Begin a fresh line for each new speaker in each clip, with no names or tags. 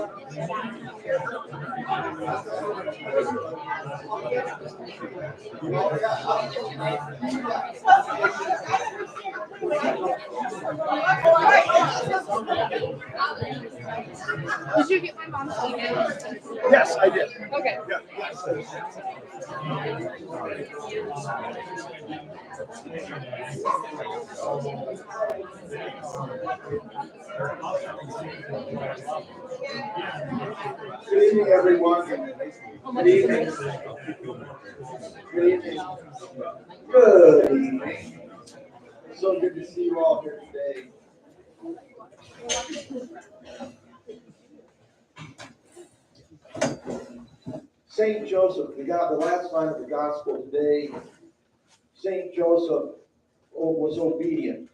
Did you get my mom's email?
Yes, I did.
Okay.
Yeah, yes. Good evening, everyone. Good evening. Good evening. Good evening. So good to see you all here today. Saint Joseph, the last line of the gospel today, Saint Joseph was obedient.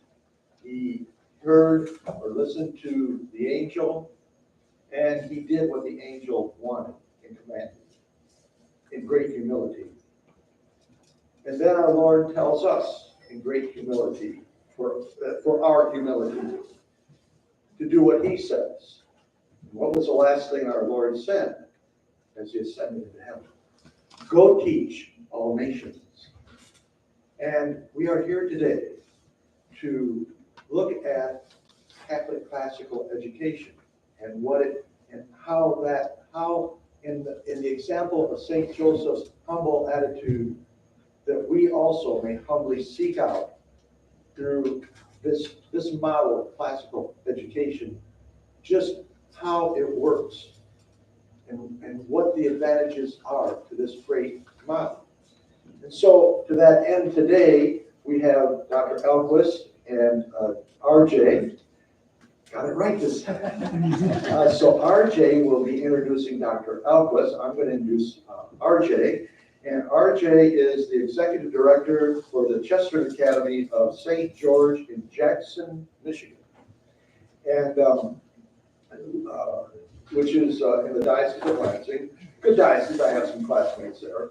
He heard or listened to the angel, and he did what the angel wanted and commanded in great humility. And then our Lord tells us in great humility, for our humility, to do what he says. What was the last thing our Lord said as he ascended into heaven? Go teach all nations. And we are here today to look at Catholic classical education and how in the example of St. Joseph's humble attitude, that we also may humbly seek out through this model of classical education, just how it works and what the advantages are to this great model. And so to that end today, we have Dr. Ahlquist and RJ. Got it right this time. So RJ will be introducing Dr. Ahlquist. I'm going to introduce RJ. And RJ is the executive director for the Chester Academy of St. George in Jackson, Michigan. And which is in the Diocese of Lansing. Good diocese, I have some classmates there.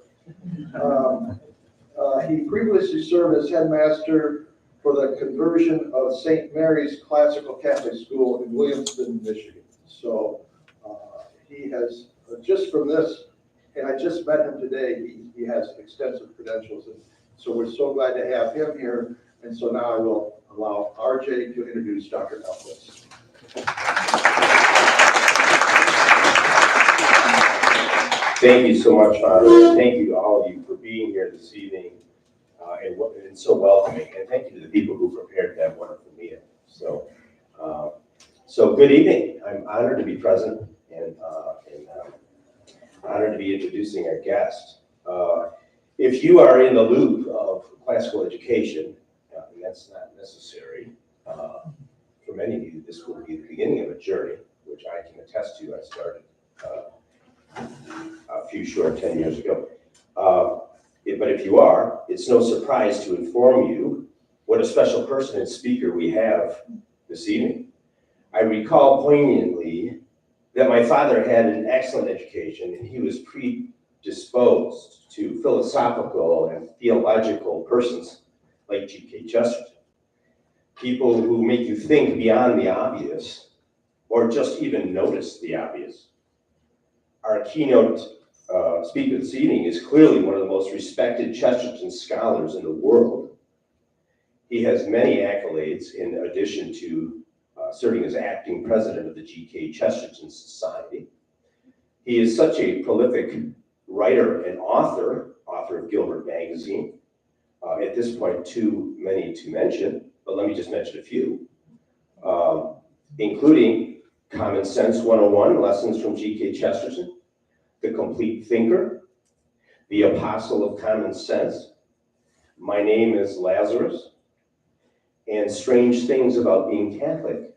He previously served as headmaster for the conversion of St. Mary's Classical Catholic School in Williamston, Michigan. So he has, just from this, and I just met him today, he has extensive credentials. And so we're so glad to have him here. And so now I will allow RJ to introduce Dr. Ahlquist.
Thank you so much, Father, and thank you to all of you for being here this evening and so welcoming. And thank you to the people who prepared that wonderful meal. So good evening. I'm honored to be present and honored to be introducing our guest. If you are in the loop of classical education, and that's not necessary, for many of you, this will be the beginning of a journey, which I can attest to. I started a few short 10 years ago. But if you are, it's no surprise to inform you what a special person and speaker we have this evening. I recall poignantly that my father had an excellent education, and he was predisposed to philosophical and theological persons like G.K. Chesterton, people who make you think beyond the obvious or just even notice the obvious. Our keynote speaker this evening is clearly one of the most respected Chesterton scholars in the world. He has many accolades in addition to serving as acting president of the G.K. Chesterton Society. He is such a prolific writer and author of Gilbert Magazine. At this point, too many to mention, but let me just mention a few, including Common Sense 101, Lessons from G.K. Chesterton, The Complete Thinker, The Apostle of Common Sense, My Name is Lazarus, and Strange Things About Being Catholic.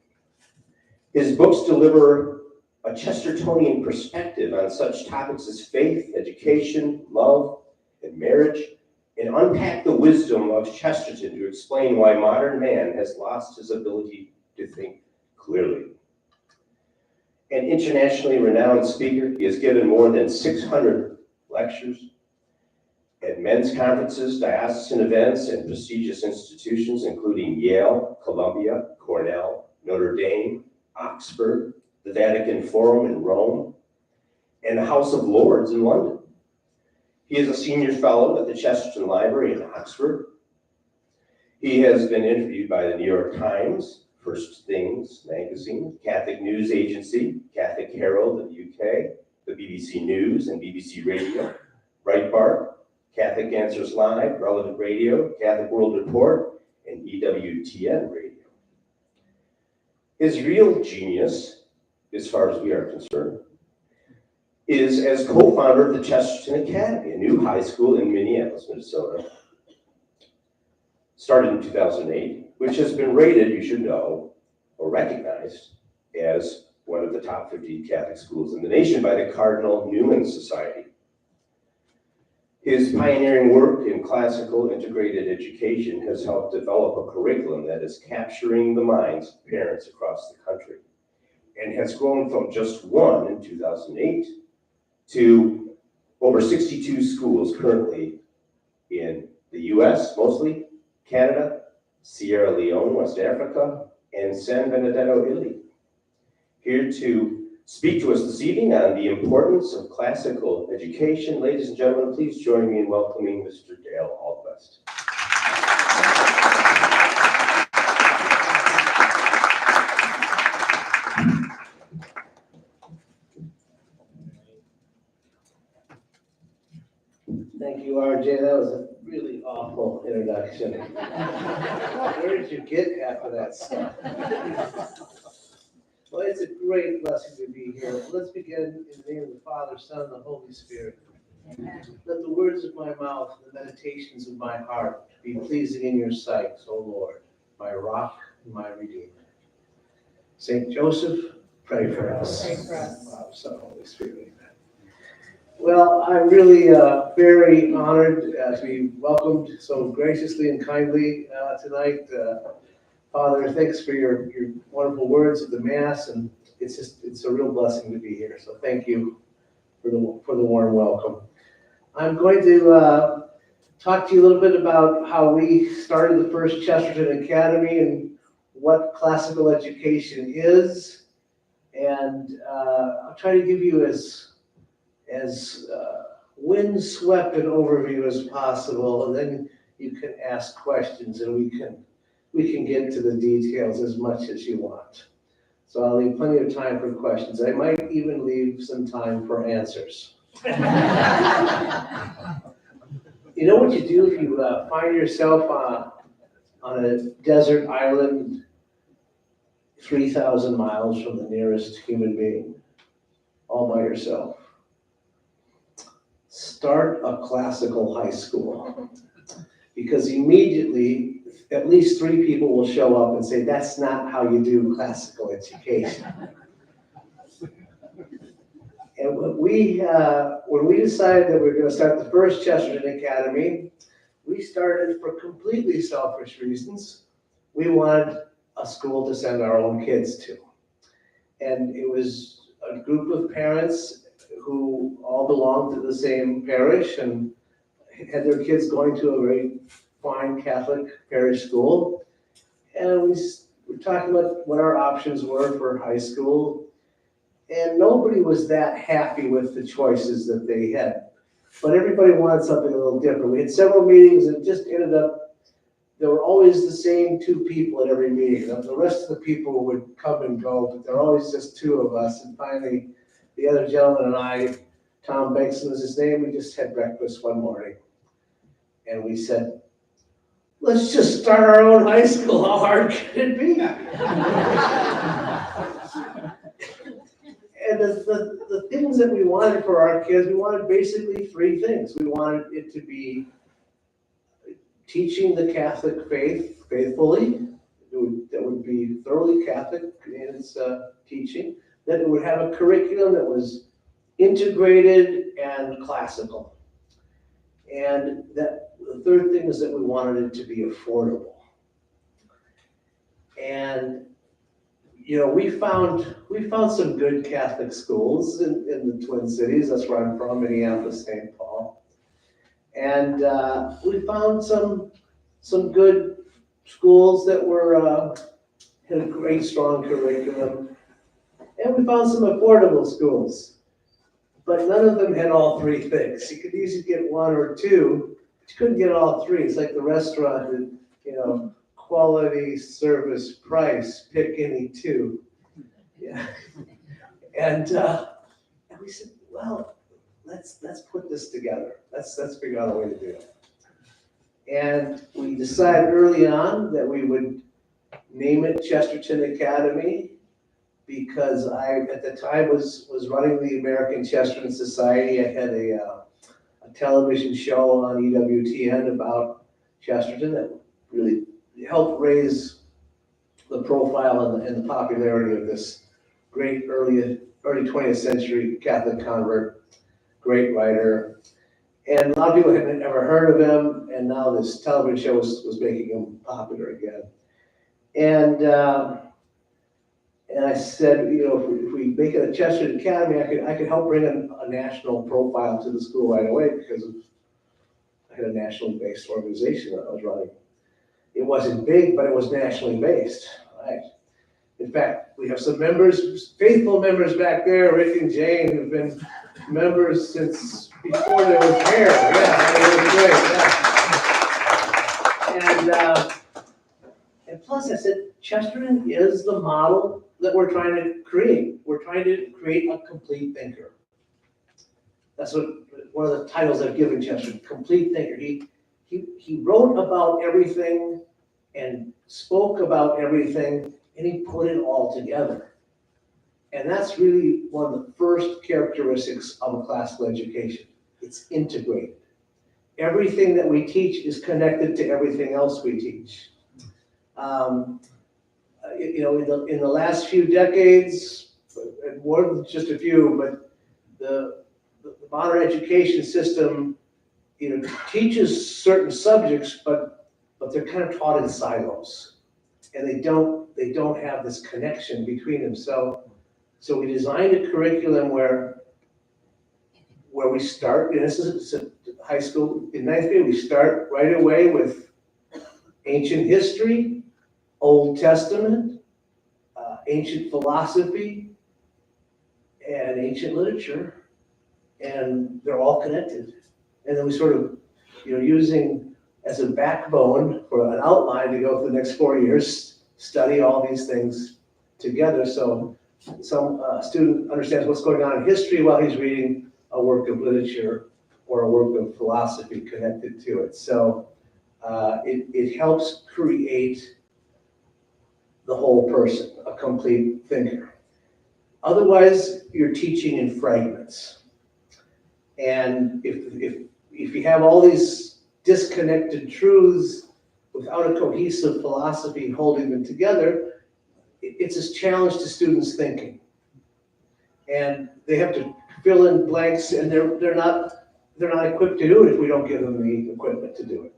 His books deliver a Chestertonian perspective on such topics as faith, education, love, and marriage, and unpack the wisdom of Chesterton to explain why modern man has lost his ability to think clearly. An internationally renowned speaker, he has given more than 600 lectures at men's conferences, diocesan events, and prestigious institutions, including Yale, Columbia, Cornell, Notre Dame, Oxford, the Vatican Forum in Rome, and the House of Lords in London. He is a senior fellow at the Chesterton Library in Oxford. He has been interviewed by the New York Times, First Things magazine, Catholic News Agency, Catholic Herald of the UK, the BBC News and BBC Radio, Breitbart, Catholic Answers Live, Relevant Radio, Catholic World Report, and EWTN Radio. His real genius, as far as we are concerned, is as co-founder of the Chesterton Academy, a new high school in Minneapolis, Minnesota, started in 2008, which has been rated, you should know, or recognized as one of the top 50 Catholic schools in the nation by the Cardinal Newman Society. His pioneering work in classical integrated education has helped develop a curriculum that is capturing the minds of parents across the country and has grown from just one in 2008 to over 62 schools currently in the US, mostly, Canada, Sierra Leone, West Africa, and San Benedetto, Italy. Here to speak to us this evening on the importance of classical education, ladies and gentlemen, please join me in welcoming Mr. Dale Ahlquist.
Thank you, RJ. That was a really awful introduction. Where did you get half of that stuff? Well, it's a great blessing to be here. Let's begin in the name of the Father, Son, and the Holy Spirit. Let the words of my mouth and the meditations of my heart be pleasing in your sight, O Lord, my rock and my redeemer. Saint Joseph, pray for us.
Pray for us.
Father, Son, Holy Spirit. Amen. Well, I'm really very honored to be welcomed so graciously and kindly tonight. Father, thanks for your wonderful words of the Mass, and it's a real blessing to be here. So thank you for the warm welcome. I'm going to talk to you a little bit about how we started the first Chesterton Academy and what classical education is, and I'll try to give you as windswept an overview as possible, and then you can ask questions, and we can get to the details as much as you want. So I'll leave plenty of time for questions. I might even leave some time for answers. You know what you do if you find yourself on a desert island 3,000 miles from the nearest human being, all by yourself? Start a classical high school, because immediately at least 3 people will show up and say, that's not how you do classical education. And when we decided that we were going to start the first Chesterton Academy, we started for completely selfish reasons. We wanted a school to send our own kids to. And it was a group of parents who all belonged to the same parish and had their kids going to a very fine Catholic parish school. And we were talking about what our options were for high school. And nobody was that happy with the choices that they had. But everybody wanted something a little different. We had several meetings and it just ended up, there were always the same 2 people at every meeting. The rest of the people would come and go, but there were always just 2 of us. And finally, the other gentleman and I, Tom Bankson was his name, we just had breakfast one morning. And we said, let's just start our own high school. How hard can it be? And the things that we wanted for our kids, we wanted basically 3 things. We wanted it to be teaching the Catholic faith faithfully. That would be thoroughly Catholic in its teaching. That it would have a curriculum that was integrated and classical. And that the third thing is that we wanted it to be affordable. And you know, we found some good Catholic schools in the Twin Cities. That's where I'm from, Minneapolis, St. Paul. And we found some good schools that were had a great, strong curriculum. And we found some affordable schools, but none of them had all three things. You could easily get one or two, but you couldn't get all three. It's like the restaurant, quality, service, price, pick any two. Yeah. And we said, well, let's put this together. Let's figure out a way to do it. And we decided early on that we would name it Chesterton Academy, because I, at the time, was running the American Chesterton Society. I had a television show on EWTN about Chesterton that really helped raise the profile and the popularity of this great early 20th century Catholic convert, great writer. And a lot of people had never heard of him, and now this television show was making him popular again. And I said, if we make it a Chesterton Academy, I could help bring a national profile to the school right away, because I had a nationally based organization that I was running. It wasn't big, but it was nationally based, right? In fact, we have some members, faithful members back there, Rick and Jane, who've been members since before there was hair. Yeah, it was great, yeah. And plus I said, Chesterton is the model that we're trying to create. We're trying to create a complete thinker. That's one of the titles I've given Chesterton, complete thinker. He wrote about everything and spoke about everything, and he put it all together. And that's really one of the first characteristics of a classical education. It's integrated. Everything that we teach is connected to everything else we teach. In the last few decades, and more than just a few, but the modern education system, teaches certain subjects, but they're kind of taught in silos, and they don't have this connection between them. So we designed a curriculum where we start, and this is a high school, in ninth grade, we start right away with ancient history, Old Testament, ancient philosophy, and ancient literature, and they're all connected. And then we sort of, using as a backbone for an outline to go for the next 4 years, study all these things together. So some student understands what's going on in history while he's reading a work of literature or a work of philosophy connected to it. So it helps create the whole person, a complete thinker. Otherwise, you're teaching in fragments. And if you have all these disconnected truths without a cohesive philosophy holding them together, it's a challenge to students' thinking. And they have to fill in blanks, and they're not equipped to do it if we don't give them the equipment to do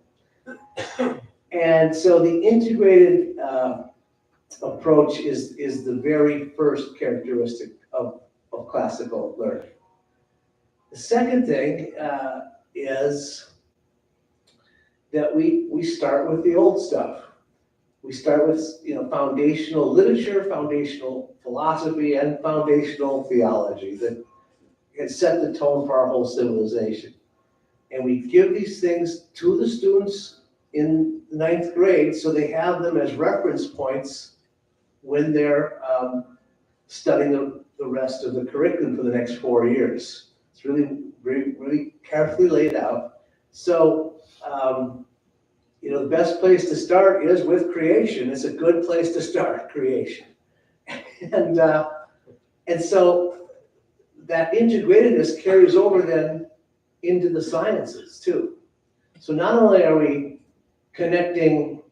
it. And so the integrated approach is the very first characteristic of classical learning. The second thing is that we start with the old stuff. We start with foundational literature, foundational philosophy, and foundational theology that can set the tone for our whole civilization. And we give these things to the students in ninth grade so they have them as reference points when they're studying the rest of the curriculum for the next 4 years. It's really carefully laid out. So, the best place to start is with creation. It's a good place to start, creation. And so that integratedness carries over then into the sciences too. So not only are we connecting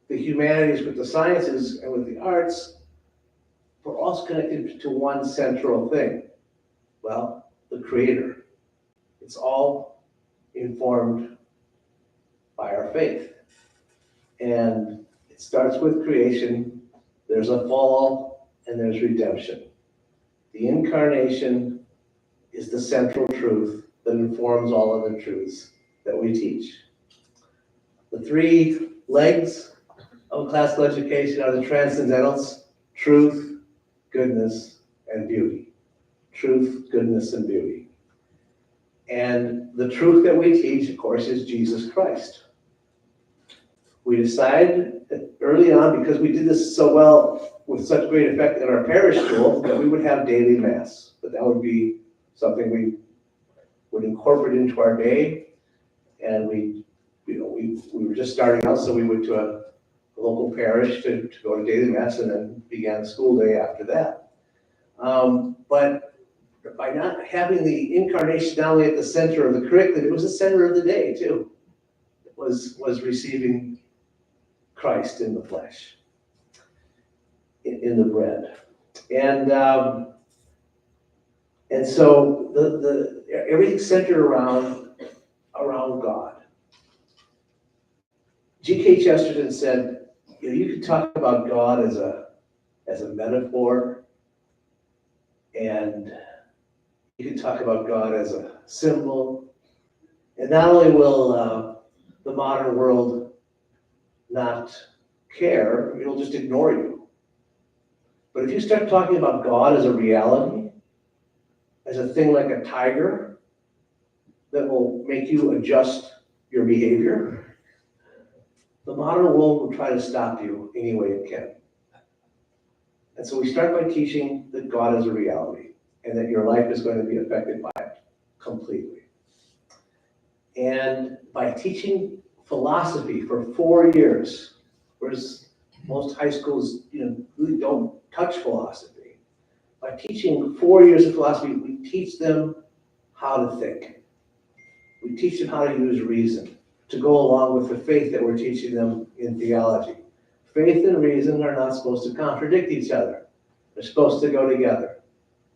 the humanities with the sciences and with the arts, we're also connected to one central thing. Well, the Creator. It's all informed by our faith. And it starts with creation. There's a fall and there's redemption. The incarnation is the central truth that informs all other truths that we teach. The three legs of classical education are the transcendentals: truth, goodness, and beauty. Truth, goodness, and beauty. And the truth that we teach, of course, is Jesus Christ. We decided early on, because we did this so well with such great effect in our parish school, that we would have daily mass. But that would be something we would incorporate into our day. And we were just starting out, so we went to a local parish to go to daily mass, and then began school day after that. But by not having the incarnation not only at the center of the curriculum, it was the center of the day too. It was receiving Christ in the flesh, in the bread. And so the everything centered around God. G.K. Chesterton said, you could talk about God as a metaphor, and you can talk about God as a symbol. And not only will the modern world not care, it'll just ignore you. But if you start talking about God as a reality, as a thing like a tiger that will make you adjust your behavior, the modern world will try to stop you any way it can. And so we start by teaching that God is a reality and that your life is going to be affected by it completely. And by teaching philosophy for 4 years, whereas most high schools really don't touch philosophy. By teaching 4 years of philosophy, we teach them how to think. We teach them how to use reason to go along with the faith that we're teaching them in theology. Faith and reason are not supposed to contradict each other. They're supposed to go together.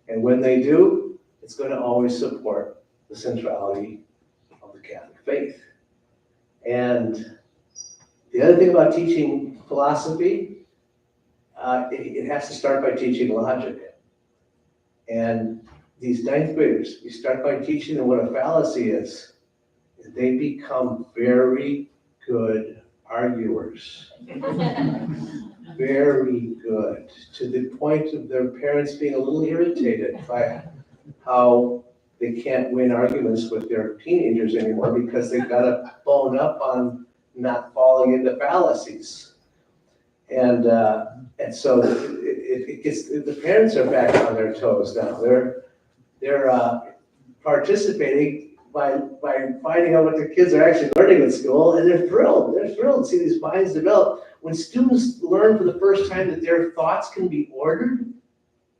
And when they do, it's going to always support the centrality of the Catholic faith. And the other thing about teaching philosophy, it has to start by teaching logic. And these ninth graders, we start by teaching them what a fallacy is. And they become very good arguers. Very good, to the point of their parents being a little irritated by how they can't win arguments with their teenagers anymore because they've got to bone up on not falling into fallacies. And so it gets, the parents are back on their toes now. They're participating by finding out what their kids are actually learning at school, and they're thrilled. They're thrilled to see these minds develop. When students learn for the first time that their thoughts can be ordered,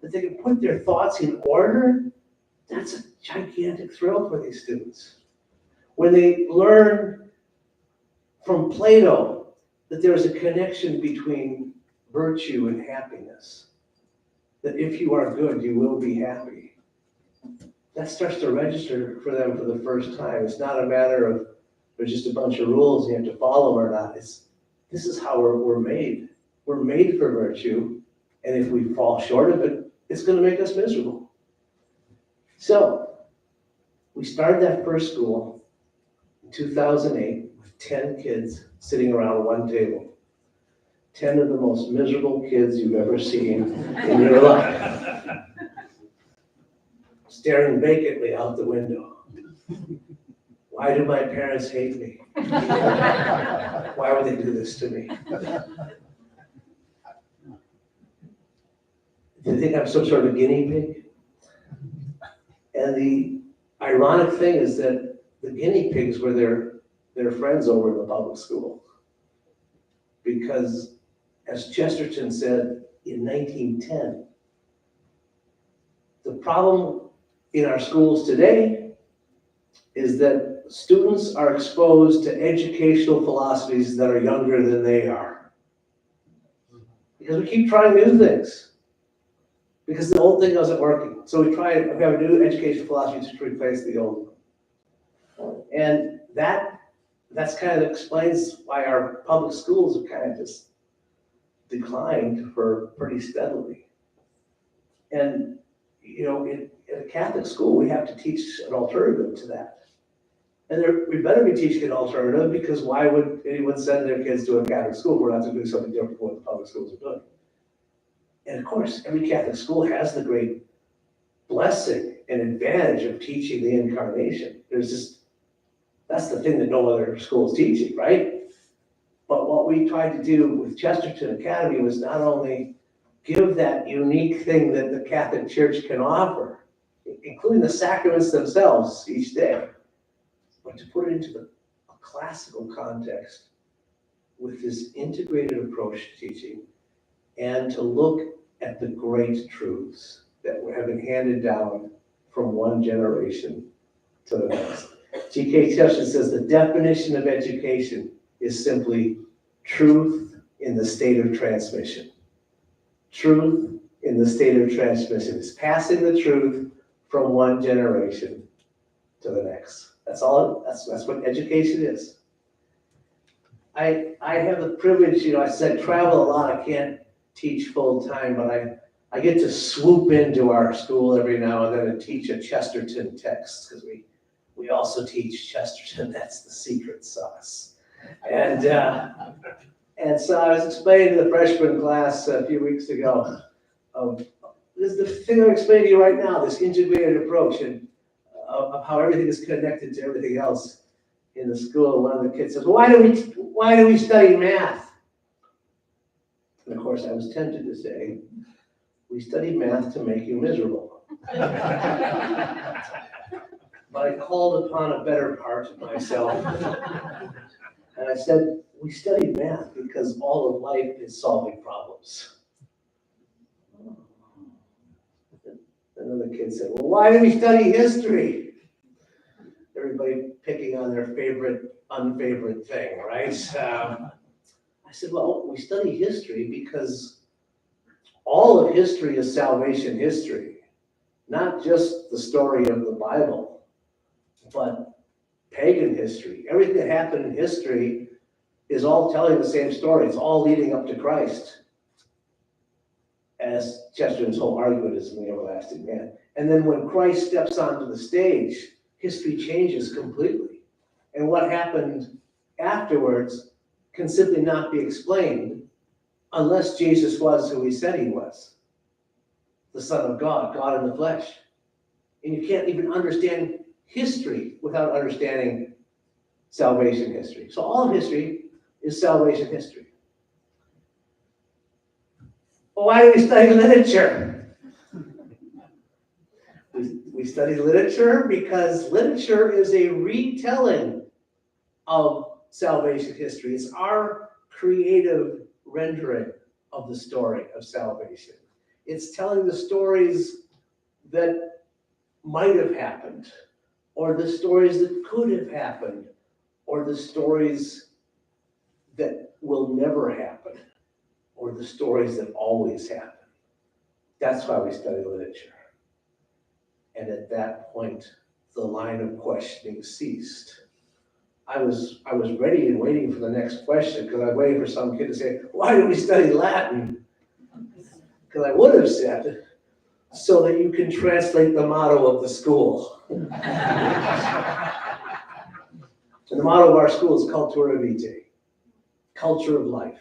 that they can put their thoughts in order, that's a gigantic thrill for these students. When they learn from Plato that there's a connection between virtue and happiness, that if you are good, you will be happy. That starts to register for them for the first time. It's not a matter of there's just a bunch of rules and you have to follow them or not. This is how we're made. We're made for virtue, and if we fall short of it, it's going to make us miserable. So we started that first school in 2008 with 10 kids sitting around one table. 10 of the most miserable kids you've ever seen in your life. Staring vacantly out the window. Why do my parents hate me? Why would they do this to me? Do they think I'm some sort of a guinea pig? And the ironic thing is that the guinea pigs were their friends over in the public school. Because, as Chesterton said in 1910, the problem in our schools today is that students are exposed to educational philosophies that are younger than they are. Because we keep trying new things. Because the old thing isn't working. So we have a new educational philosophy to replace the old one. And that's kind of explains why our public schools have kind of just declined for pretty steadily. And in a Catholic school, we have to teach an alternative to that. And we better be teaching an alternative, because why would anyone send their kids to a Catholic school if we're not to do something different from what the public schools are doing? And of course, every Catholic school has the great blessing and advantage of teaching the incarnation. That's the thing that no other school is teaching, right? But what we tried to do with Chesterton Academy was not only give that unique thing that the Catholic Church can offer, including the sacraments themselves each day, but to put it into a classical context with this integrated approach to teaching, and to look at the great truths that have been handed down from one generation to the next. G.K. Chesterton says the definition of education is simply truth in the state of transmission. Truth in the state of transmission is passing the truth from one generation to the next. That's all. That's what education is. I have the privilege, I said travel a lot. I can't teach full time, but I get to swoop into our school every now and then and teach a Chesterton text, because we also teach Chesterton. That's the secret sauce. And so I was explaining to the freshman class a few weeks ago, this is the thing I'm explaining to you right now, this integrated approach and of how everything is connected to everything else in the school. One of the kids says, why do we study math? And of course, I was tempted to say, we study math to make you miserable. But I called upon a better part of myself. And I said, we study math because all of life is solving problems. And then the kid said, well, why do we study history? Everybody picking on their favorite, unfavorite thing, right? I said, well, we study history because all of history is salvation history, not just the story of the Bible, but pagan history. Everything that happened in history is all telling the same story. It's all leading up to Christ, as Chesterton's whole argument is in The Everlasting Man. And then when Christ steps onto the stage, history changes completely. And what happened afterwards can simply not be explained unless Jesus was who he said he was, the Son of God, God in the flesh. And you can't even understand history without understanding salvation history. So all of history is salvation history. Well, why do we study literature? We study literature because literature is a retelling of salvation history. It's our creative rendering of the story of salvation. It's telling the stories that might have happened, or the stories that could have happened, or the stories that will never happen, or the stories that always happen. That's why we study literature. And at that point, the line of questioning ceased. I was ready and waiting for the next question, because I waited for some kid to say, why do we study Latin? Because I would have said, so that you can translate the motto of the school. And the motto of our school is Cultura Vitae, culture of life.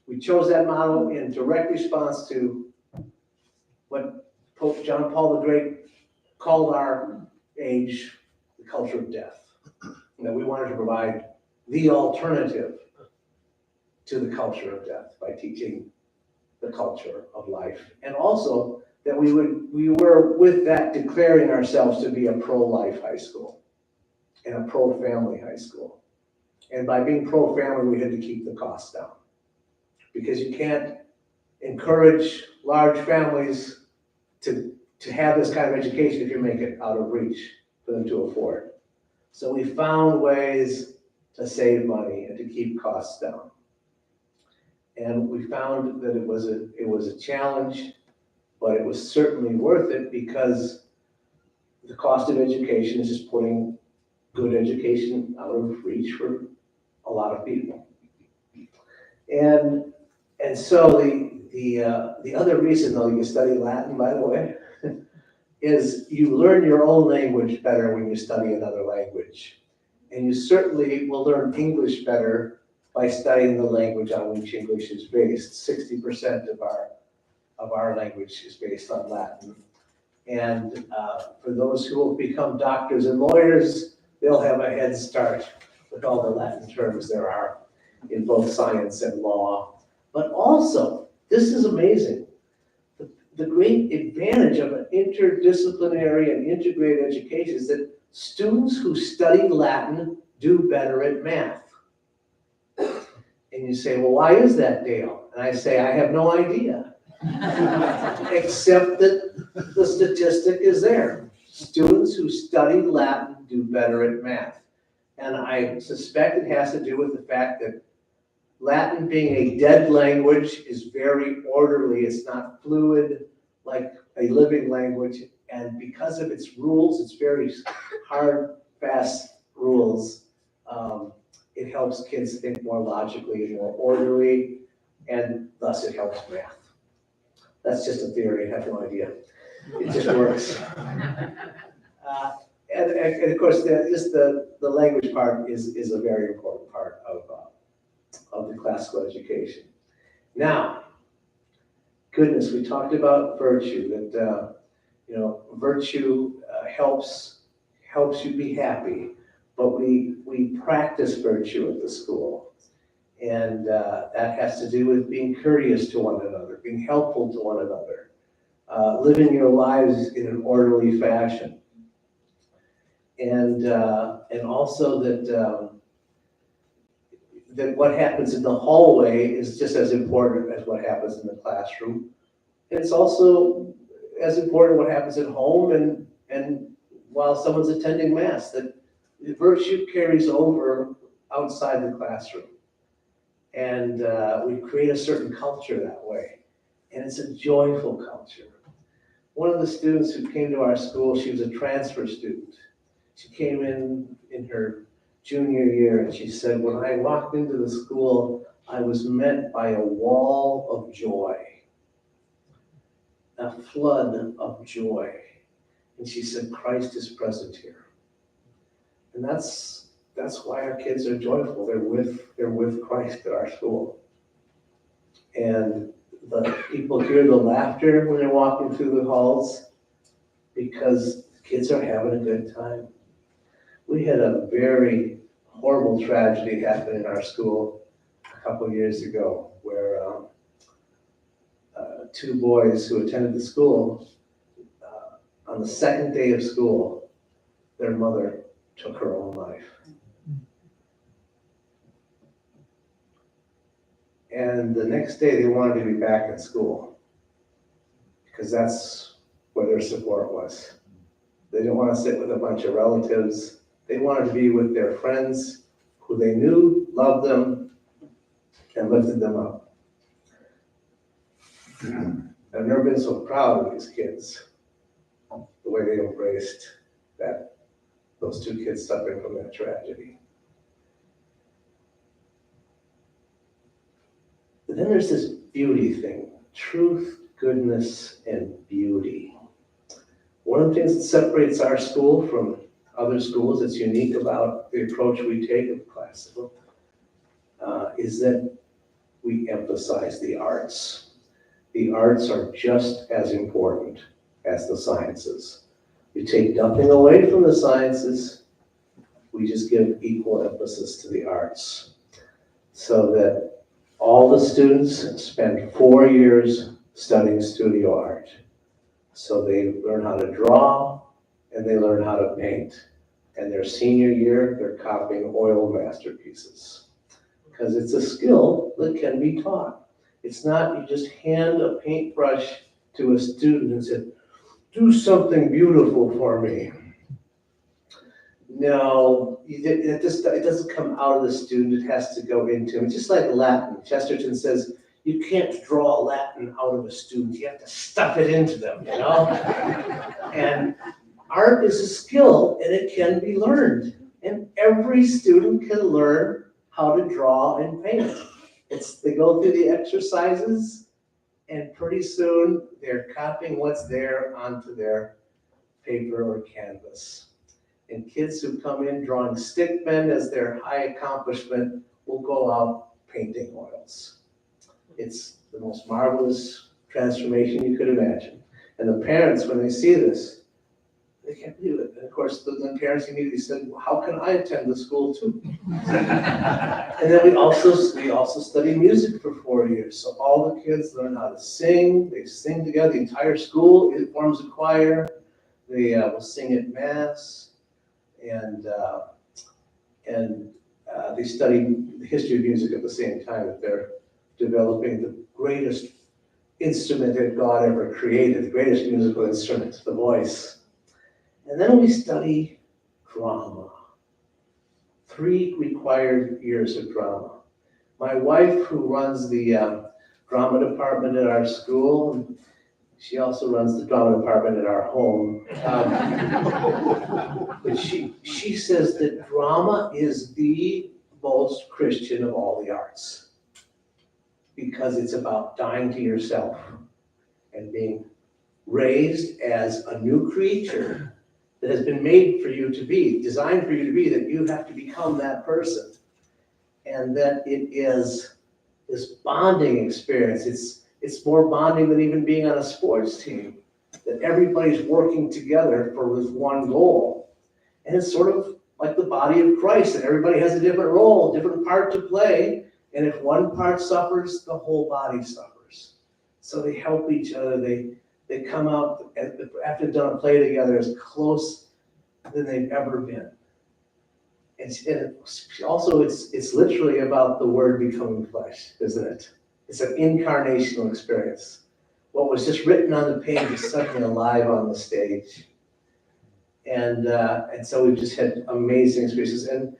We chose that motto in direct response to what Pope John Paul the Great called our age the culture of death. That we wanted to provide the alternative to the culture of death by teaching the culture of life. And also that we were with that declaring ourselves to be a pro-life high school and a pro-family high school. And by being pro-family, we had to keep the costs down, because you can't encourage large families to have this kind of education if you make it out of reach for them to afford. So we found ways to save money and to keep costs down. And we found that it was a challenge, but it was certainly worth it, because the cost of education is just putting good education out of reach for a lot of people. And so the other reason, though, you study Latin, by the way, is you learn your own language better when you study another language. And you certainly will learn English better by studying the language on which English is based. 60% of our language is based on Latin. And for those who will become doctors and lawyers, they'll have a head start with all the Latin terms there are in both science and law. But also, this is amazing, the great advantage of an interdisciplinary and integrated education is that students who study Latin do better at math. And you say, well, why is that, Dale? And I say, I have no idea. Except that the statistic is there. Students who study Latin do better at math. And I suspect it has to do with the fact that Latin, being a dead language, is very orderly. It's not fluid like a living language. And because of its rules, it's very hard, fast rules. It helps kids think more logically and more orderly, and thus it helps math. That's just a theory, I have no idea. It just works. And of course, the language part is a very important part of the classical education. Now, goodness, we talked about virtue, that virtue helps you be happy, but we practice virtue at the school. And that has to do with being courteous to one another, being helpful to one another, living your lives in an orderly fashion. And also that what happens in the hallway is just as important as what happens in the classroom. And it's also as important what happens at home and while someone's attending Mass, that the virtue carries over outside the classroom. And we create a certain culture that way. And it's a joyful culture. One of the students who came to our school, she was a transfer student. She came in her junior year, and she said, when I walked into the school, I was met by a wall of joy, a flood of joy. And she said, Christ is present here. And that's why our kids are joyful. They're with Christ at our school. And the people hear the laughter when they're walking through the halls because the kids are having a good time. We had a very horrible tragedy happen in our school a couple of years ago where two boys who attended the school, on the second day of school, their mother took her own life. And the next day they wanted to be back in school because that's where their support was. They didn't want to sit with a bunch of relatives. They wanted to be with their friends who they knew loved them and lifted them up. I've never been so proud of these kids, the way they embraced those two kids suffering from that tragedy. But then there's this beauty thing, truth, goodness, and beauty. One of the things that separates our school from other schools that's unique about the approach we take of classical is that we emphasize the arts. The arts are just as important as the sciences. We take nothing away from the sciences, we just give equal emphasis to the arts. So that all the students spend 4 years studying studio art. So they learn how to draw and they learn how to paint. And their senior year, they're copying oil masterpieces. Because it's a skill that can be taught. It's not you just hand a paintbrush to a student and say, do something beautiful for me. No, it doesn't come out of the student, it has to go into him. Just like Latin, Chesterton says, you can't draw Latin out of a student, you have to stuff it into them, you know? And art is a skill and it can be learned. And every student can learn how to draw and paint. They go through the exercises and pretty soon they're copying what's there onto their paper or canvas. And kids who come in drawing stick men as their high accomplishment will go out painting oils. It's the most marvelous transformation you could imagine. And the parents, when they see this, they can't believe it. And of course, the parents immediately said, well, how can I attend the school too? And then we also study music for 4 years. So all the kids learn how to sing. They sing together. The entire school, it forms a choir. They will sing at mass, and they study the history of music at the same time that they're developing the greatest instrument that God ever created, the greatest musical instrument, the voice. And then we study drama. 3 required years of drama. My wife, who runs the drama department at our school, she also runs the drama department at our home. But she says that drama is the most Christian of all the arts, because it's about dying to yourself and being raised as a new creature that has been made for you to be, designed for you to be, that you have to become that person. And that it is this bonding experience. It's more bonding than even being on a sports team, that everybody's working together for this one goal. And it's sort of like the body of Christ, that everybody has a different role, different part to play. And if one part suffers, the whole body suffers. So they help each other. They come out after they've done a play together as close than they've ever been. And also, it's literally about the Word becoming flesh, isn't it? It's an incarnational experience. What was just written on the page is suddenly alive on the stage. And so we've just had amazing experiences. And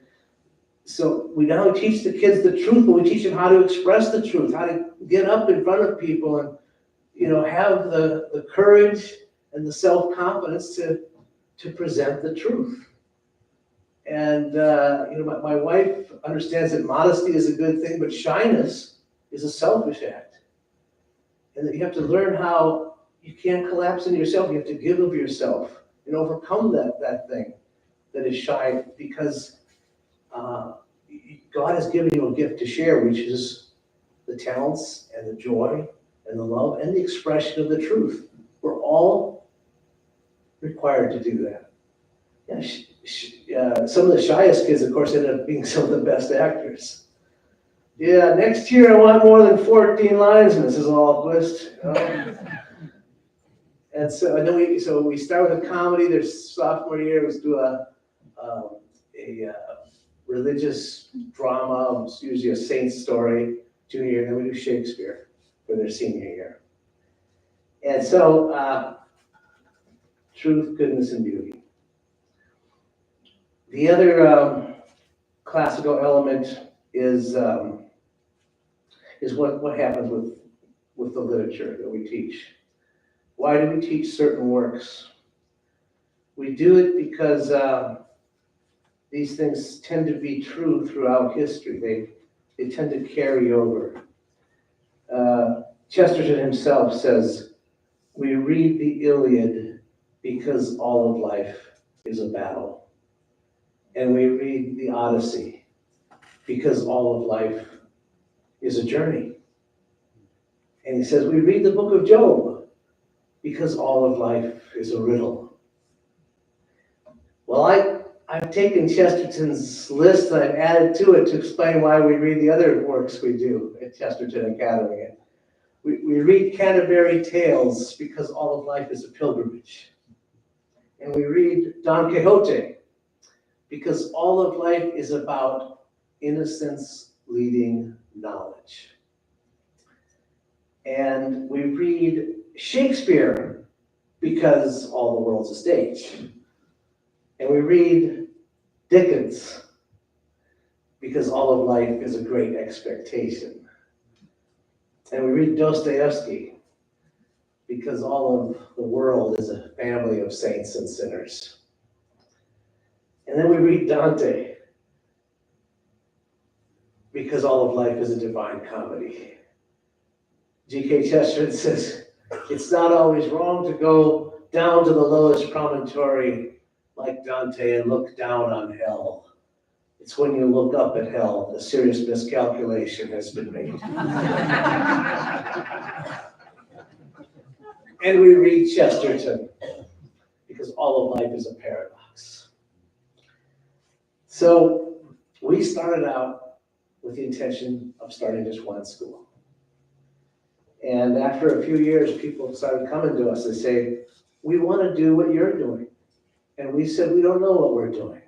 so we not only teach the kids the truth, but we teach them how to express the truth, how to get up in front of people and, have the courage and the self-confidence to present the truth. And, my wife understands that modesty is a good thing, but shyness is a selfish act. And that you have to learn how you can't collapse into yourself. You have to give of yourself and overcome that thing that is shy, because God has given you a gift to share, which is the talents and the joy and the love and the expression of the truth. We're all required to do that. Yeah, some of the shyest kids, of course, end up being some of the best actors. Yeah, next year I want more than 14 lines, Mrs. Ahlquist. And so, and then we start with a comedy. There's sophomore year, we do a religious drama. It's usually a saint's story. Junior year, and then we do Shakespeare for their senior year. And so, truth, goodness, and beauty. The other classical element is what happens with the literature that we teach. Why do we teach certain works? We do it because these things tend to be true throughout history. They tend to carry over. Chesterton himself says, we read the Iliad because all of life is a battle. And we read the Odyssey because all of life is a journey. And he says, we read the book of Job because all of life is a riddle. Well, I've taken Chesterton's list and I've added to it to explain why we read the other works we do at Chesterton Academy. We read Canterbury Tales because all of life is a pilgrimage. And we read Don Quixote because all of life is about innocence leading knowledge. And we read Shakespeare because all the world's a stage. And we read Dickens because all of life is a great expectation. And we read Dostoevsky because all of the world is a family of saints and sinners. And then we read Dante because all of life is a divine comedy. G.K. Chesterton says, it's not always wrong to go down to the lowest promontory like Dante and look down on hell. It's when you look up at hell, a serious miscalculation has been made. And we read Chesterton, because all of life is a paradox. So we started out with the intention of starting just one school. And after a few years, people started coming to us and say, we want to do what you're doing. And we said, we don't know what we're doing.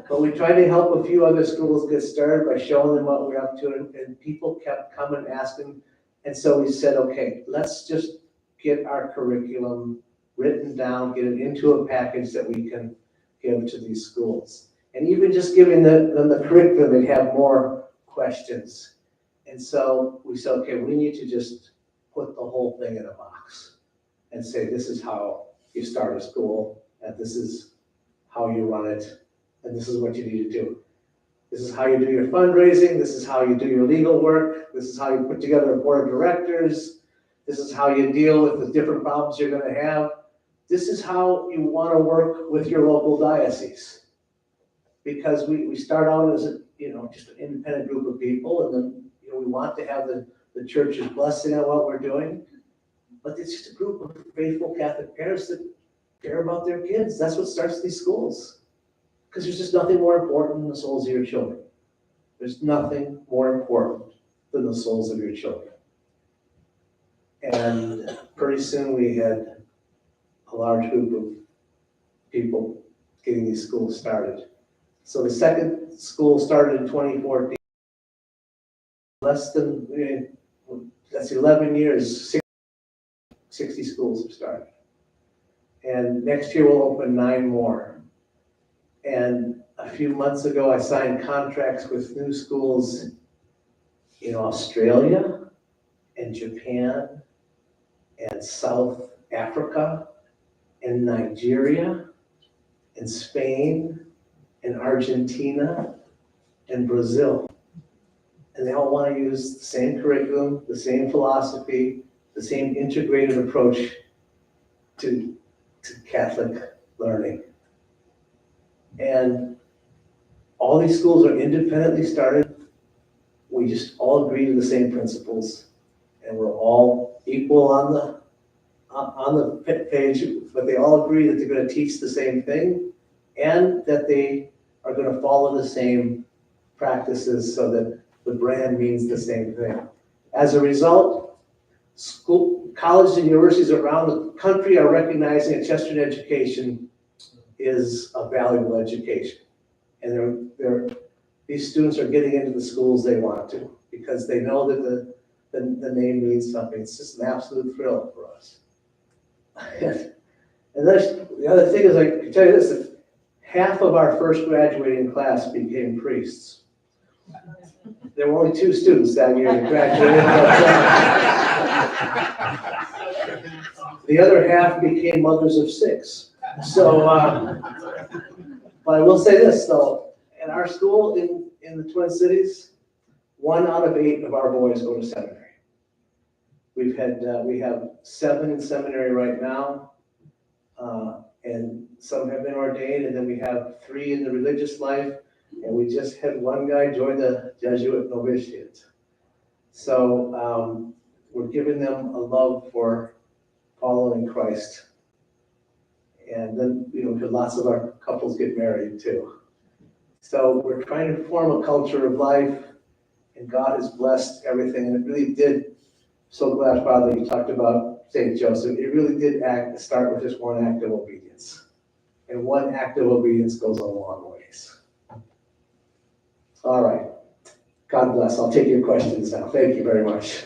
But we tried to help a few other schools get started by showing them what we're up to, and people kept coming, asking. And so we said, okay, let's just get our curriculum written down, get it into a package that we can give to these schools. And even just giving them the curriculum, they have more questions. And so we said, okay, we need to just put the whole thing in a box and say, this is how you start a school, and this is how you run it, and this is what you need to do. This is how you do your fundraising, this is how you do your legal work, this is how you put together a board of directors, this is how you deal with the different problems you're gonna have. This is how you wanna work with your local diocese. Because we start out as just an independent group of people, and then we want to have the church's blessing on what we're doing. But it's just a group of faithful Catholic parents that care about their kids. That's what starts these schools. Because there's just nothing more important than the souls of your children. There's nothing more important than the souls of your children. And pretty soon we had a large group of people getting these schools started. So the second school started in 2014. Less than, that's 11 years, 60 schools have started. And next year we'll open 9 more. And a few months ago, I signed contracts with new schools in Australia and Japan and South Africa and Nigeria and Spain and Argentina and Brazil. And they all want to use the same curriculum, the same philosophy, the same integrated approach to Catholic learning. And all these schools are independently started. We just all agree to the same principles, and we're all equal on the page, but they all agree that they're going to teach the same thing, and that they are going to follow the same practices so that the brand means the same thing. As a result, colleges and universities around the country are recognizing that Chesterton education is a valuable education. And these students are getting into the schools they want to, because they know that the name means something. It's just an absolute thrill for us. And the other thing is, I can tell you this, that half of our first graduating class became priests. There were only 2 students that year that graduated. The other half became mothers of 6. So, but I will say this though, at our school in the Twin Cities, 1 out of 8 of our boys go to seminary. We have 7 in seminary right now, and some have been ordained, and then we have 3 in the religious life, and we just had 1 guy join the Jesuit novitiate. So we're giving them a love for following Christ. And then, lots of our couples get married too. So we're trying to form a culture of life, and God has blessed everything. And it really did, so glad, Father, you talked about St. Joseph. It really did start with just 1 act of obedience. And 1 act of obedience goes a long ways. All right. God bless. I'll take your questions now. Thank you very much.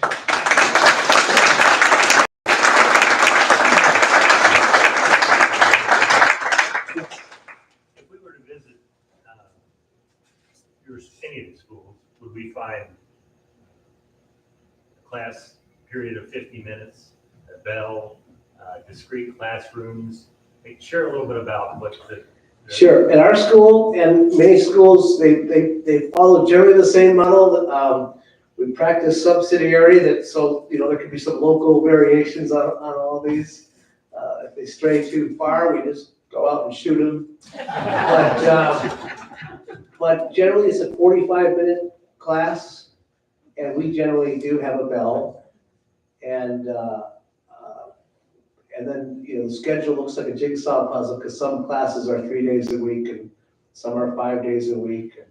Any of the schools, would we find a class period of 50 minutes, a bell, discrete classrooms? Share a little bit about what the
Sure. At our school and many schools, they follow generally the same model. We practice subsidiary, so there could be some local variations on all these. If they stray too far, we just go out and shoot them. but generally it's a 45-minute class, and we generally do have a bell. And then, the schedule looks like a jigsaw puzzle, because some classes are 3 days a week and some are 5 days a week. And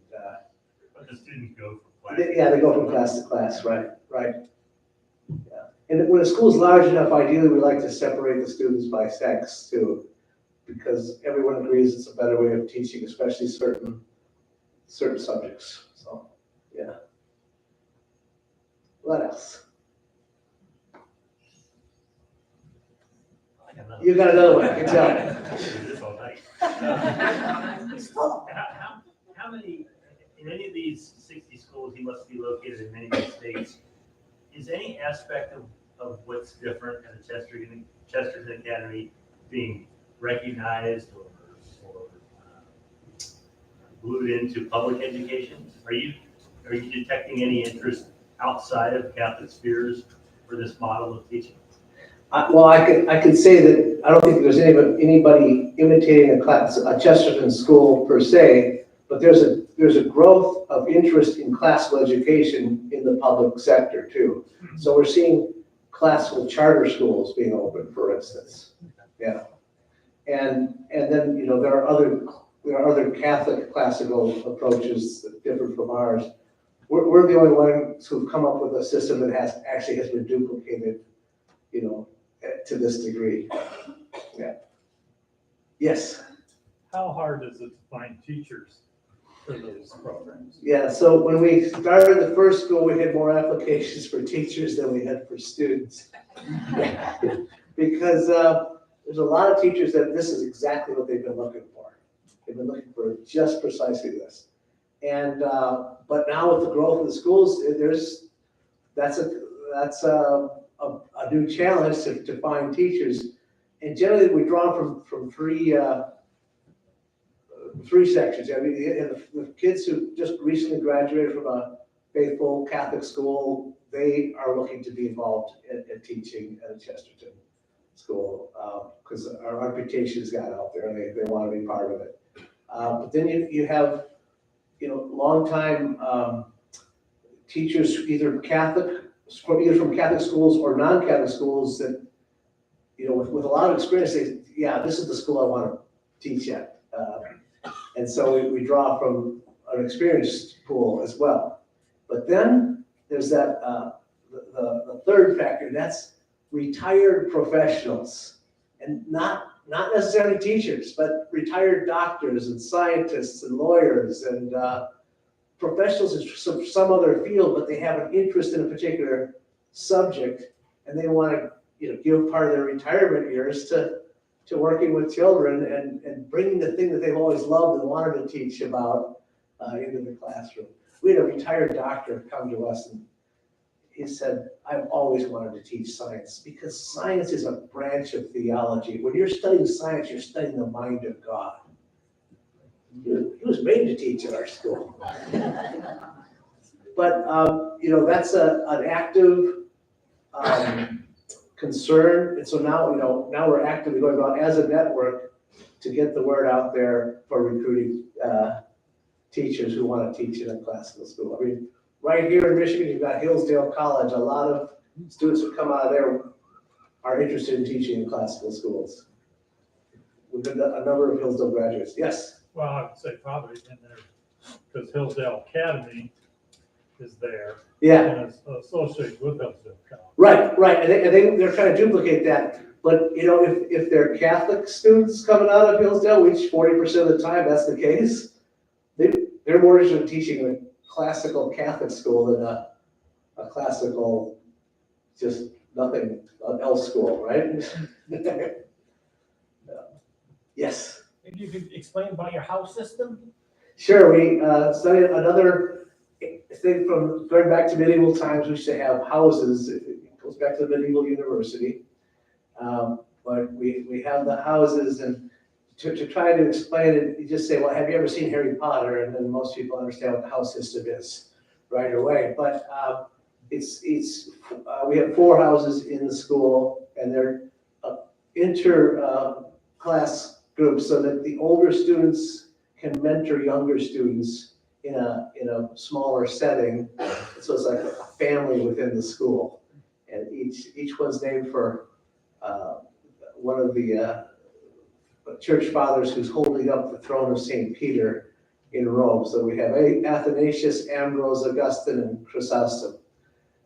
But the students go from class.
they go from class to class, right. Yeah. And when a school's large enough, ideally, we like to separate the students by sex too, because everyone agrees it's a better way of teaching, especially certain subjects. So, yeah. What else? You got another one, I can tell.
This all night. How many, in any of these 60 schools, he must be located in many states, is any aspect of what's different at the Chesterton Academy being recognized or glued into public education? Are you detecting any interest outside of Catholic spheres for this model of teaching?
Well, I could say that I don't think there's anybody imitating a Chesterton school per se, but there's a growth of interest in classical education in the public sector too. So we're seeing classical charter schools being opened, for instance. Yeah, and then there are other Catholic classical approaches that differ from ours. We're the only ones who've come up with a system that has been duplicated, to this degree. Yeah. Yes.
How hard is it to find teachers for those programs?
Yeah, so when we started the first school, we had more applications for teachers than we had for students. Because there's a lot of teachers that this is exactly what they've been looking for. They've been looking for just precisely this. And but now with the growth of the schools, that's a new challenge to find teachers. And generally we draw from three sections. I mean, the kids who just recently graduated from a faithful Catholic school, they are looking to be involved in teaching at a Chesterton school, because our reputation's got out there and they want to be part of it. But then you have, longtime teachers, either from Catholic schools or non-Catholic schools that, with a lot of experience, say, yeah, this is the school I want to teach at. And so we draw from an experienced pool as well. But then there's that, the third factor, that's retired professionals, and not necessarily teachers, but retired doctors and scientists and lawyers and professionals in some other field, but they have an interest in a particular subject, and they want to give part of their retirement years to working with children and bringing the thing that they've always loved and wanted to teach about into the classroom. We had a retired doctor come to us and he said, I've always wanted to teach science because science is a branch of theology. When you're studying science, you're studying the mind of God. He was made to teach at our school. But, that's an active concern. And so now we're actively going about as a network to get the word out there for recruiting teachers who want to teach in a classical school. I mean, right here in Michigan, you've got Hillsdale College. A lot of students who come out of there are interested in teaching in classical schools. We've got a number of Hillsdale graduates. Yes?
Well, I would say probably in there, because Hillsdale Academy is there.
Yeah.
And it's associated with Hillsdale College.
Right. And they're trying to duplicate that. But, if they're Catholic students coming out of Hillsdale, which 40% of the time that's the case, they're more interested in teaching in a classical Catholic school than a classical, just nothing else school, right? Yes.
Maybe you could explain about your house system?
Sure, we studied another thing from going back to medieval times. We used to have houses. It goes back to the medieval university. But we have the houses, and to try to explain it, you just say, well, have you ever seen Harry Potter? And then most people understand what the house system is right away. But we have 4 houses in the school, and they're inter class groups so that the older students can mentor younger students in a smaller setting. So it's like a family within the school. And each one's named for one of the church fathers who's holding up the throne of St. Peter in Rome. So we have Athanasius, Ambrose, Augustine, and Chrysostom.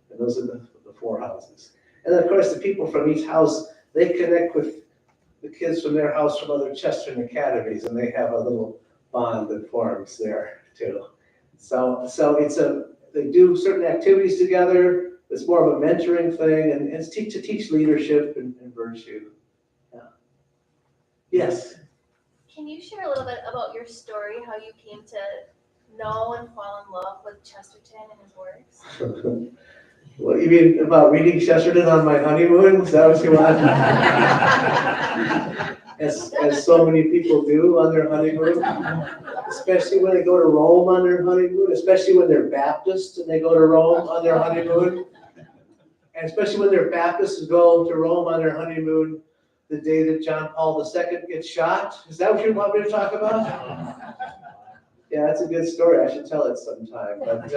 And those are the four houses. And then, of course, the people from each house, they connect with the kids from their house from other Chesterton academies, and they have a little bond that forms there too. So they do certain activities together. It's more of a mentoring thing, and it's to teach leadership and virtue. Yeah. Yes.
Can you share a little bit about your story, how you came to know and fall in love with Chesterton and his works?
What, you mean about reading Chesterton on my honeymoon? Is that what you want? As so many people do on their honeymoon, especially when they go to Rome on their honeymoon, especially when they're Baptists and they go to Rome on their honeymoon, and especially when they're Baptists and go to Rome on their honeymoon the day that John Paul II gets shot. Is that what you want me to talk about? Yeah, that's a good story. I should tell it sometime. But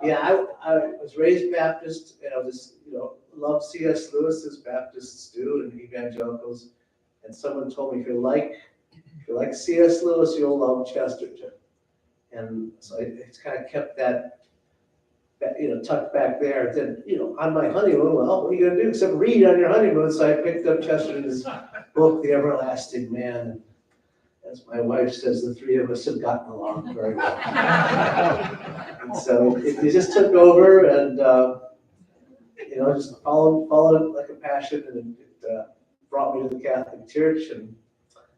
yeah, I was raised Baptist, and I was, love C.S. Lewis as Baptists do and evangelicals. And someone told me, if you like C.S. Lewis, you'll love Chesterton. And so it's kind of kept that tucked back there. Then, on my honeymoon, well, what are you going to do except read on your honeymoon? So I picked up Chesterton's book, The Everlasting Man. As my wife says, the three of us have gotten along very well. And so it just took over, and just followed it like a passion, and it brought me to the Catholic Church, and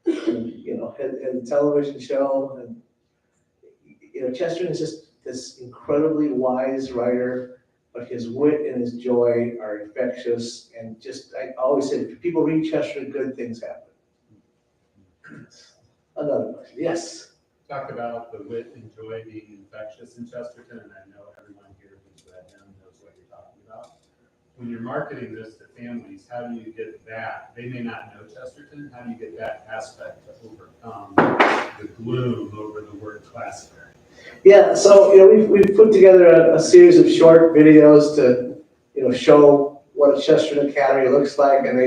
had a television show, and Chesterton is just this incredibly wise writer, but his wit and his joy are infectious, and I always say, if people read Chesterton, good things happen. Another question, yes.
Talk about the wit and joy being infectious in Chesterton, and I know everyone here who's read him knows what you're talking about. When you're marketing this to families, how do you get that? They may not know Chesterton. How do you get that aspect to overcome the gloom over the word classical?
Yeah, so we've put together a series of short videos to show what a Chesterton Academy looks like, and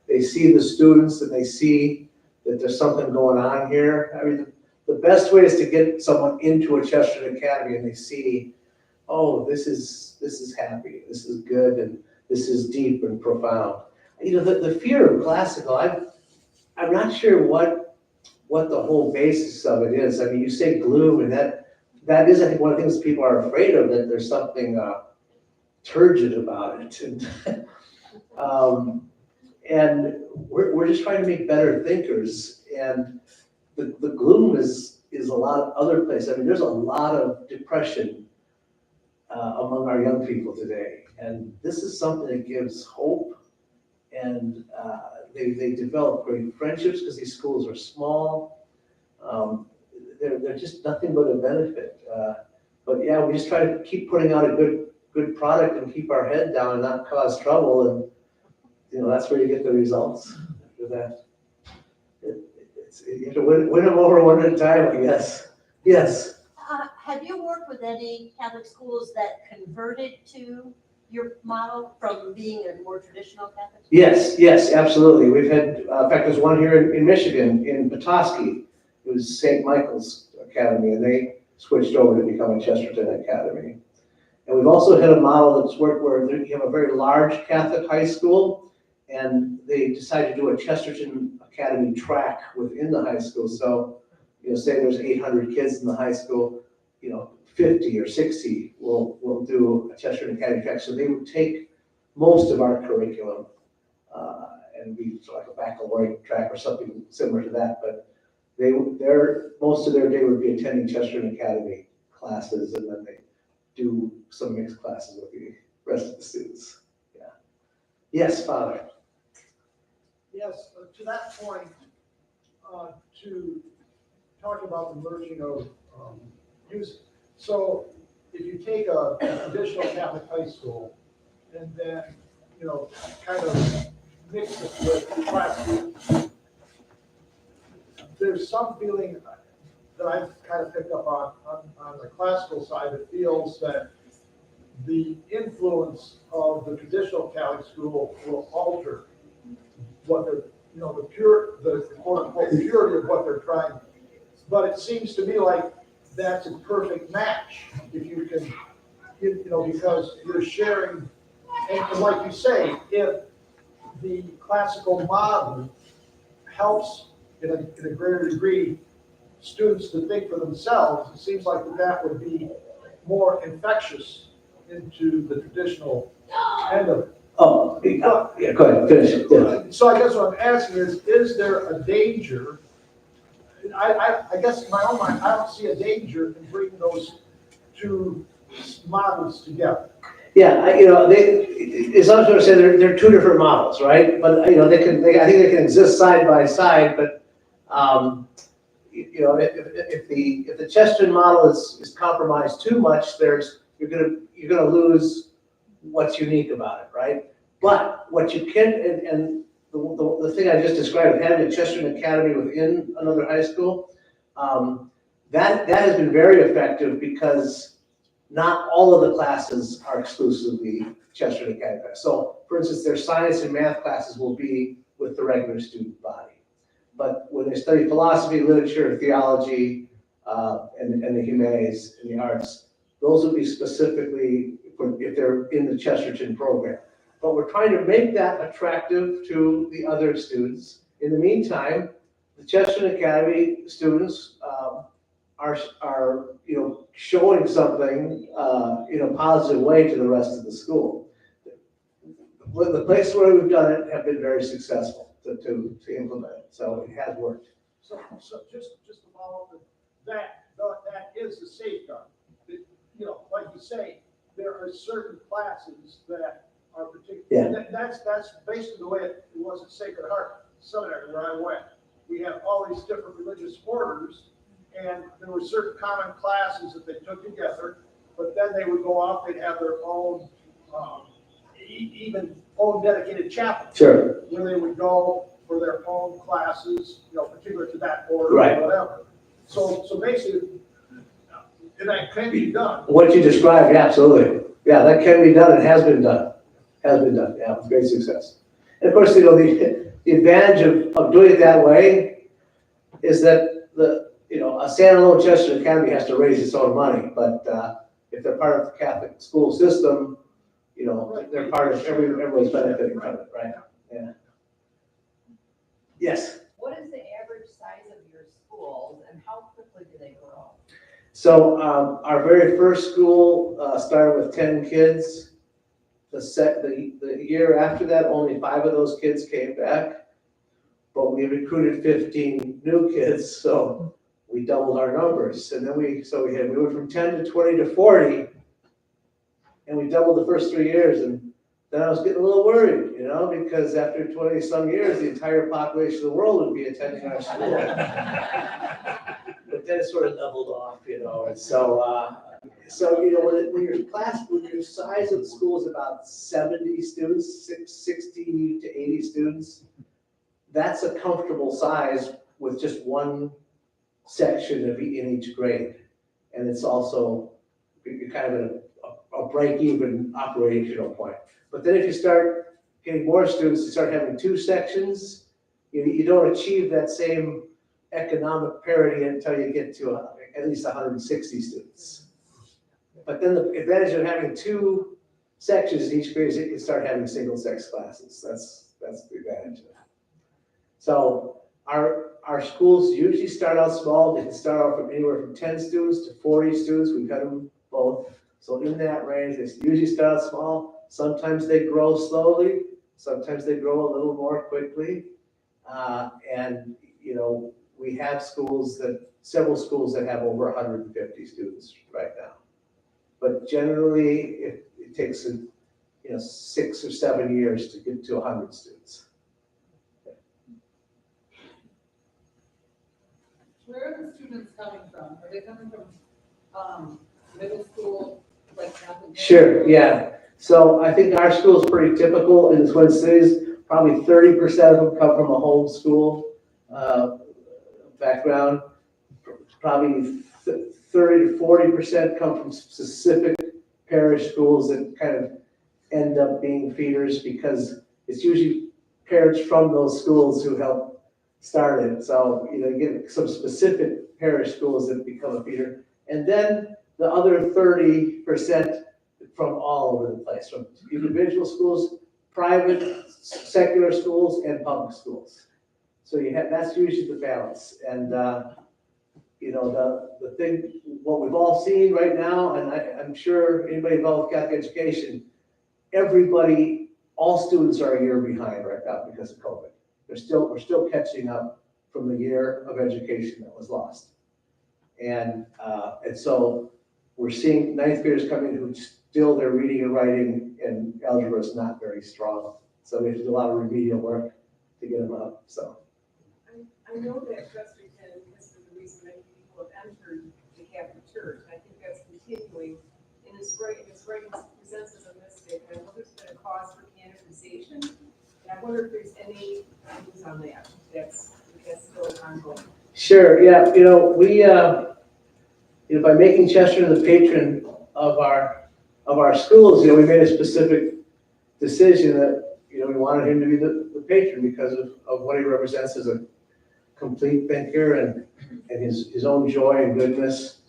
they see the students and they see that there's something going on here. I mean, the best way is to get someone into a Chesterton Academy and they see, oh, this is happy, this is good, and this is deep and profound. The fear of classical, I'm not sure what the whole basis of it is. I mean, you say gloom, and that is, I think, one of the things people are afraid of, that there's something turgid about it. And we're just trying to make better thinkers, and the gloom is a lot of other places. I mean, there's a lot of depression among our young people today, and this is something that gives hope, and they develop great friendships because these schools are small. They're just nothing but a benefit. But yeah, we just try to keep putting out a good product and keep our head down and not cause trouble, and that's where you get the results after that. You have to win them over one at a time, I guess. Yes.
Have you worked with any Catholic schools that converted to your model from being a more traditional Catholic school?
Yes, absolutely. We've had, in fact, there's one here in Michigan, in Petoskey. It was St. Michael's Academy, and they switched over to become a Chesterton Academy. And we've also had a model that's worked where you have a very large Catholic high school, and they decided to do a Chesterton Academy track within the high school. So, say there's 800 kids in the high school, 50 or 60 will do a Chesterton Academy track. So they would take most of our curriculum and be like a baccalaureate track or something similar to that. But most of their day would be attending Chesterton Academy classes, and then they do some mixed classes with the rest of the students. Yeah. Yes, Father.
Yes, to that point, to talk about the merging of use. So if you take a traditional Catholic high school and then, kind of mix it with classical, there's some feeling, that I've kind of picked up on the classical side, it feels that the influence of the traditional Catholic school will alter what the, the quote unquote purity of what they're trying. But it seems to me like that's a perfect match if you can, because you're sharing, and like you say, if the classical model helps in a greater degree students to think for themselves, it seems like that would be more infectious into the traditional end of it.
Oh, yeah, go ahead, finish it. Yeah.
So I guess what I'm asking is there a danger? I guess in my own mind, I don't see a danger in bringing those two models together.
Yeah, as I was going to say, they're two different models, right? But, I think they can exist side by side, but, if the Chesterton model is compromised too much, you're gonna lose what's unique about it, right? But what you can, and the thing I just described, having a Chesterton Academy within another high school, that has been very effective because not all of the classes are exclusively Chesterton Academy classes. So, for instance, their science and math classes will be with the regular student body. But when they study philosophy, literature, theology, and the humanities and the arts, those will be specifically if they're in the Chesterton program. But we're trying to make that attractive to the other students. In the meantime, the Chesterton Academy students are showing something in a positive way to the rest of the school. The places where we've done it have been very successful to implement it, so it has worked.
So just to follow up, that is the safeguard. Like you say, there are certain classes that are particular.
Yeah.
That's basically the way it was at Sacred Heart Seminary where I went. We had all these different religious orders, and there were certain common classes that they took together, but then they would go off, they'd have their own, even own dedicated chapel.
Sure.
Where they would go for their own classes, particular to that order
Right.
or whatever. So basically, and that can be done.
What you described, yeah, absolutely. Yeah, that can be done. It has been done. Yeah, with great success. And of course, the advantage of doing it that way is that a standalone Chesterton Academy has to raise its own money. But if they're part of the Catholic school system, they're part of everyone's benefiting from it, right? Yeah. Yes.
What is the average size of your schools and how quickly do they grow?
So our very first school started with 10 kids. The year after that, only 5 of those kids came back, but we recruited 15 new kids, so we doubled our numbers. And then we went from 10 to 20 to 40, and we doubled the first 3 years. And then I was getting a little worried, because after 20 some years, the entire population of the world would be attending our school. But then it sort of leveled off, and so when your size of the school is about 70 students, 60 to 80 students, that's a comfortable size with just one section in each grade. And it's also, you're kind of at a break-even operational point. But then if you start getting more students, you start having 2 sections, you don't achieve that same economic parity until you get to at least 160 students. But then the advantage of having 2 sections in each grade is you can start having single-sex classes. That's the advantage of that. So our schools usually start out small. They can start out from anywhere from 10 students to 40 students. We've had them both. So in that range, they usually start out small. Sometimes they grow slowly. Sometimes they grow a little more quickly. We have several schools that have over 150 students right now. But generally, it takes 6 or 7 years to get to 100 students.
Where are the students coming from? Are they coming from middle school, like Catholic?
Sure, yeah. So I think our school is pretty typical in the Twin Cities. Probably 30% of them come from a homeschool background. probably 30 to 40% come from specific parish schools that kind of end up being feeders, because it's usually parents from those schools who help start it. So, you get some specific parish schools that become a feeder. And then the other 30% from all over the place, from individual schools, private, secular schools, and public schools. So that's usually the balance. And, the thing, what we've all seen right now, and I'm sure anybody involved with Catholic education, all students are a year behind right now because of COVID. We're still catching up from the year of education that was lost. And so we're seeing ninth graders come in who still their reading and writing and algebra is not very strong. So we have to do a lot of remedial work to get them up, so.
I know that Chesterton has been the reason many people have entered the Catholic Church. I think that's continuing. In his writings presents as a mystic. I know there's been a cause for canonization. And I wonder if there's any news on that. That's still ongoing.
Sure, yeah, we, by making Chester the patron of our schools, we made a specific decision that, we wanted him to be the patron because of what he represents as a complete thinker and his own joy and goodness.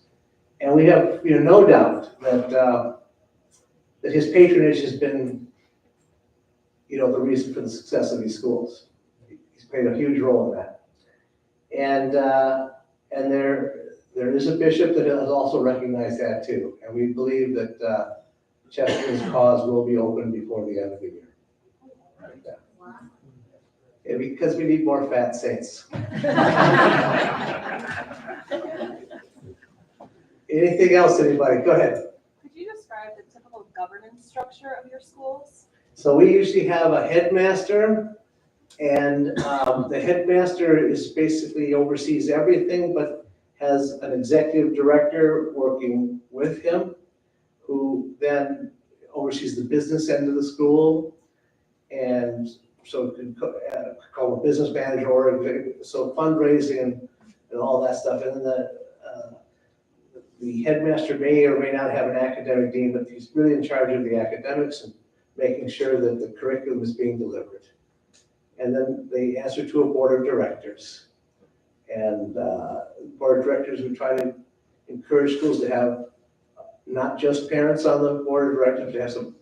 And we have, no doubt that his patronage has been, the reason for the success of these schools. He's played a huge role in that. And there is a bishop that has also recognized that too. And we believe that Chesterton's cause will be open before the end of the year. Yeah, because we need more fat saints. Anything else, anybody? Go ahead.
Could you describe the typical governance structure of your schools?
So we usually have a headmaster, and the headmaster is basically oversees everything, but has an executive director working with him, who then oversees the business end of the school, and so call a business manager, or so fundraising and all that stuff. And then the headmaster may or may not have an academic dean, but he's really in charge of the academics and making sure that the curriculum is being delivered. And then they answer to a board of directors. And board of directors, we try to encourage schools to have not just parents on the board of directors, to have some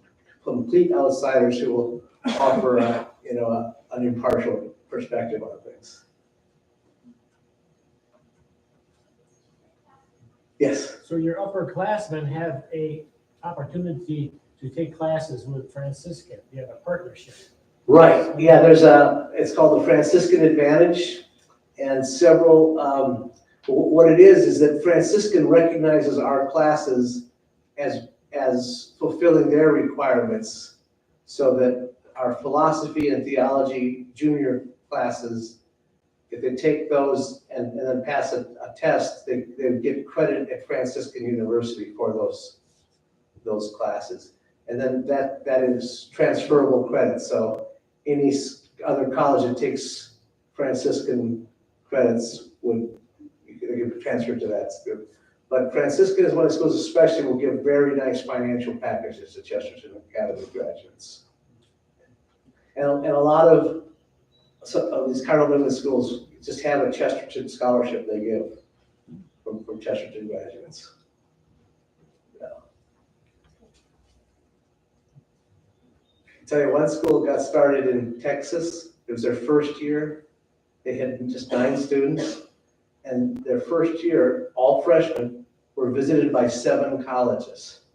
complete outsiders who will offer an impartial perspective on things. Yes.
So your upperclassmen have a opportunity to take classes with Franciscan. You have a partnership.
Right. Yeah. It's called the Franciscan Advantage, and several. What it is that Franciscan recognizes our classes as fulfilling their requirements, so that our philosophy and theology junior classes, if they take those and then pass a test, they get credit at Franciscan University for those classes. And then that is transferable credit. So any other college that takes Franciscan credits would get transferred to that. But Franciscan is one of the schools especially will give very nice financial packages to Chesterton Academy graduates. And a lot of these Cardinal Newman schools just have a Chesterton scholarship they give from Chesterton graduates. Yeah. I'll tell you, one school got started in Texas. It was their first year. They had just 9 students. And their first year, all freshmen, were visited by 7 colleges.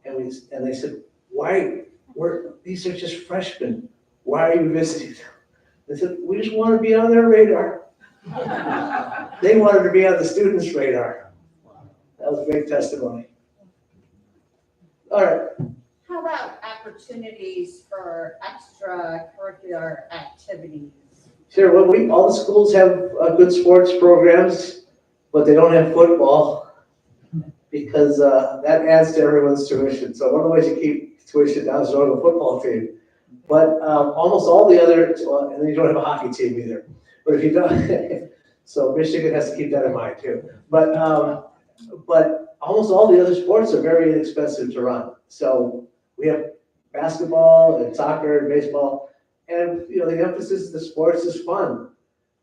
And they said, why? These are just freshmen. Why are you visiting them? They said, we just want to be on their radar. They wanted to be on the students' radar. That was a great testimony. All right.
How about opportunities for extracurricular activities?
Sure. Well, all the schools have good sports programs, but they don't have football because that adds to everyone's tuition. So one of the ways you keep tuition down is to have a football team. But almost all the other, and then you don't have a hockey team either. But if you don't, So Michigan has to keep that in mind too. But almost all the other sports are very inexpensive to run. So we have basketball and soccer and baseball. And, the emphasis of the sports is fun.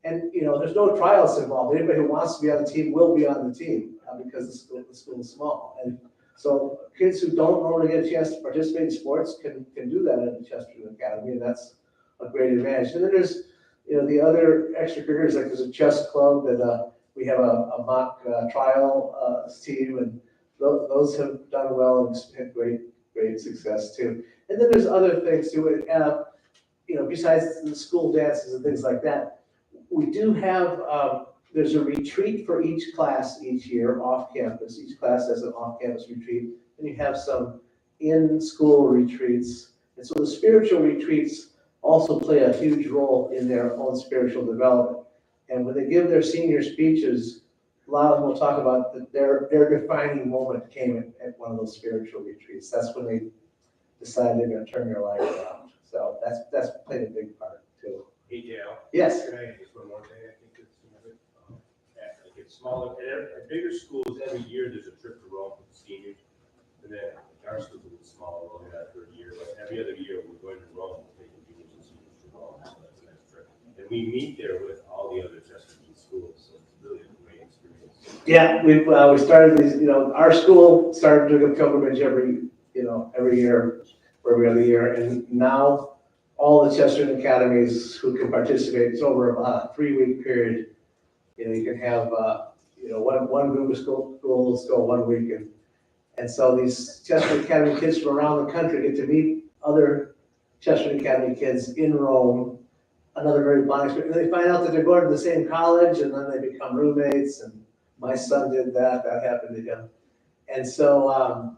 And, there's no trials involved. Anybody who wants to be on the team will be on the team because the school is small. And so kids who don't normally get a chance to participate in sports can do that at the Chesterton Academy, and that's a great advantage. And then there's, the other extracurriculars, like there's a chess club that we have a mock trial team, and those have done well and had great success too. And then there's other things too. Besides the school dances and things like that, we do have, there's a retreat for each class each year off campus. Each class has an off-campus retreat, and you have some in-school retreats. And so the spiritual retreats also play a huge role in their own spiritual development. And when they give their senior speeches, a lot of them will talk about that their defining moment came at one of those spiritual retreats. That's when they decided they're going to turn their life around. So that's played a big part too.
Hey, Dale.
Yes.
Can I just one more thing? I think it's smaller, at bigger schools, every year there's a trip to Rome for the seniors. And then our school's a little smaller, we're only that for a year, but every other year we're going to Rome, we're taking juniors and seniors to Rome, so that's a nice trip. And we meet there with all the other Chesterton schools, so it's really a great experience.
Yeah, we started these, our school started doing a pilgrimage every year or every other year, and now all the Chesterton academies who can participate, it's over about a 3-week period. You can have, one group of schools go 1 week, and so these Chesterton Academy kids from around the country get to meet other Chesterton Academy kids in Rome, another very bonding experience. And they find out that they're going to the same college, and then they become roommates, and my son did that happened to him. And so,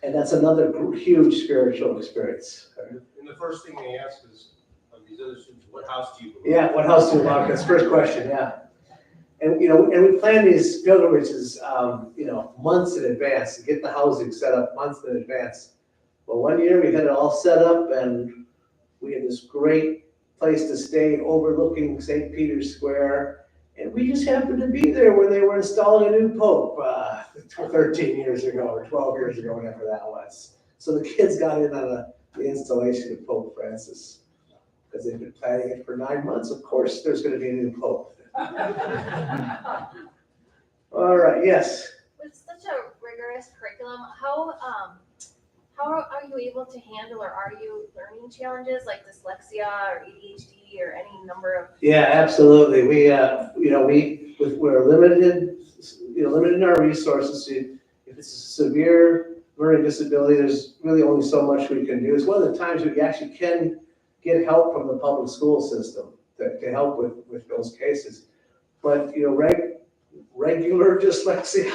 and that's another huge spiritual experience.
And the first thing they ask is, of these other students, what house do you belong to?
Yeah, what house do you belong to? That's the first question, yeah. And, and we plan these pilgrimages, months in advance, to get the housing set up months in advance. Well, one year we had it all set up, and we had this great place to stay overlooking St. Peter's Square. And we just happened to be there when they were installing a new pope 13 years ago or 12 years ago, whatever that was. So the kids got in on the installation of Pope Francis because they've been planning it for 9 months. Of course, there's going to be a new pope. All right, yes.
With such a rigorous curriculum, how are you able to handle, or are you learning challenges like dyslexia or ADHD or any number of?
Yeah, absolutely. We're limited, limited in our resources. If it's a severe learning disability, there's really only so much we can do. It's one of the times we actually can get help from the public school system to help with those cases. But, regular dyslexia,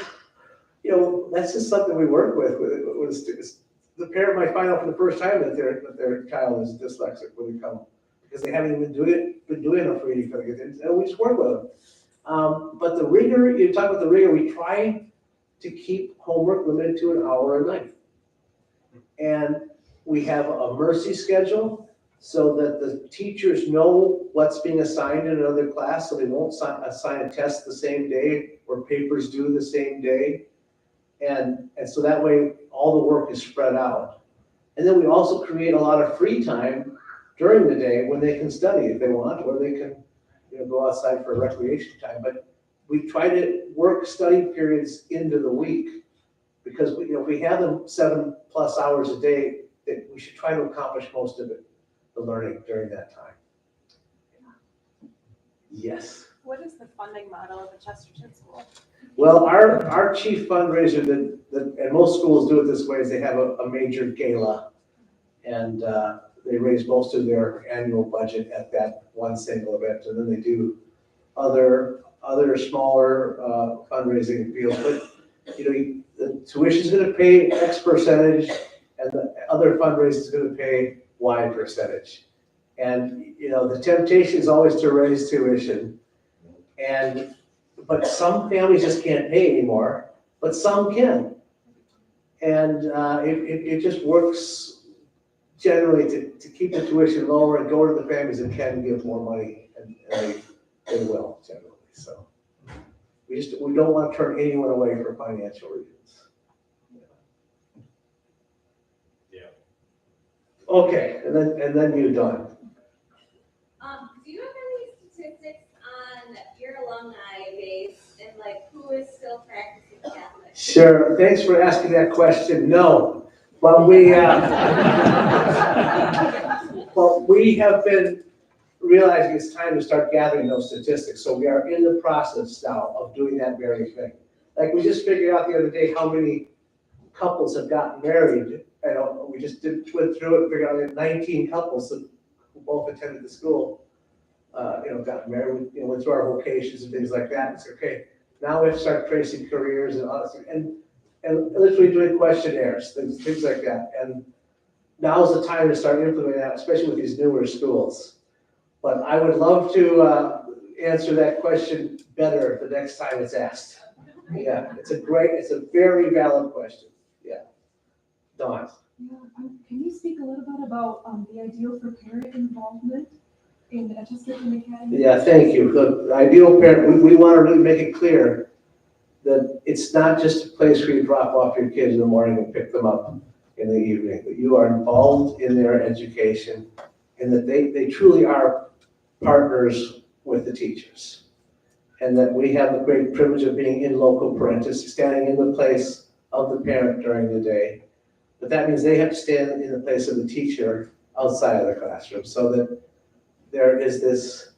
that's just something we work with students. The parent might find out for the first time that their child is dyslexic when they come, because they haven't even been doing enough reading for the kids, and we just work with them. But the rigor, you talk about the rigor, we try to keep homework limited to an hour a night. And we have a mercy schedule so that the teachers know what's being assigned in another class, so they won't assign a test the same day or papers due the same day. And so that way all the work is spread out. And then we also create a lot of free time during the day when they can study if they want, or they can go outside for recreation time. But we try to work study periods into the week, because if we have them 7+ hours a day, we should try to accomplish most of it, the learning during that time. Yes.
What is the funding model of a Chesterton school?
Well, our chief fundraiser, and most schools do it this way, is they have a major gala, and they raise most of their annual budget at that one single event, and then they do other smaller fundraising appeals. But the tuition is going to pay X percentage, and the other fundraising is going to pay Y percentage. And the temptation is always to raise tuition, but some families just can't pay anymore, but some can. And it just works generally to keep the tuition lower and go to the families that can give more money, and they will generally. so. We don't want to turn anyone away for financial reasons.
Yeah.
Okay, and then you, Dawn.
Do you have any statistics on your alumni base and like who is still practicing Catholic?
Sure, thanks for asking that question. No, but we have been realizing it's time to start gathering those statistics. So we are in the process now of doing that very thing. Like we just figured out the other day how many couples have gotten married. And we just went through it and figured out that 19 couples who both attended the school, got married, went through our vocations and things like that. It's okay. Now we have to start tracing careers and all that, and literally doing questionnaires, things like that. And now's the time to start implementing that, especially with these newer schools. But I would love to answer that question better the next time it's asked. Yeah, it's a very valid question. Yeah. Dawn.
Yeah, can you speak a little bit about the ideal for parent involvement in the Chesterton Academy?
Yeah, thank you. The ideal parent, we want to really make it clear that it's not just a place where you drop off your kids in the morning and pick them up in the evening, that you are involved in their education and that they truly are partners with the teachers. And that we have the great privilege of being in loco parentis, standing in the place of the parent during the day. But that means they have to stand in the place of the teacher outside of the classroom so that there is this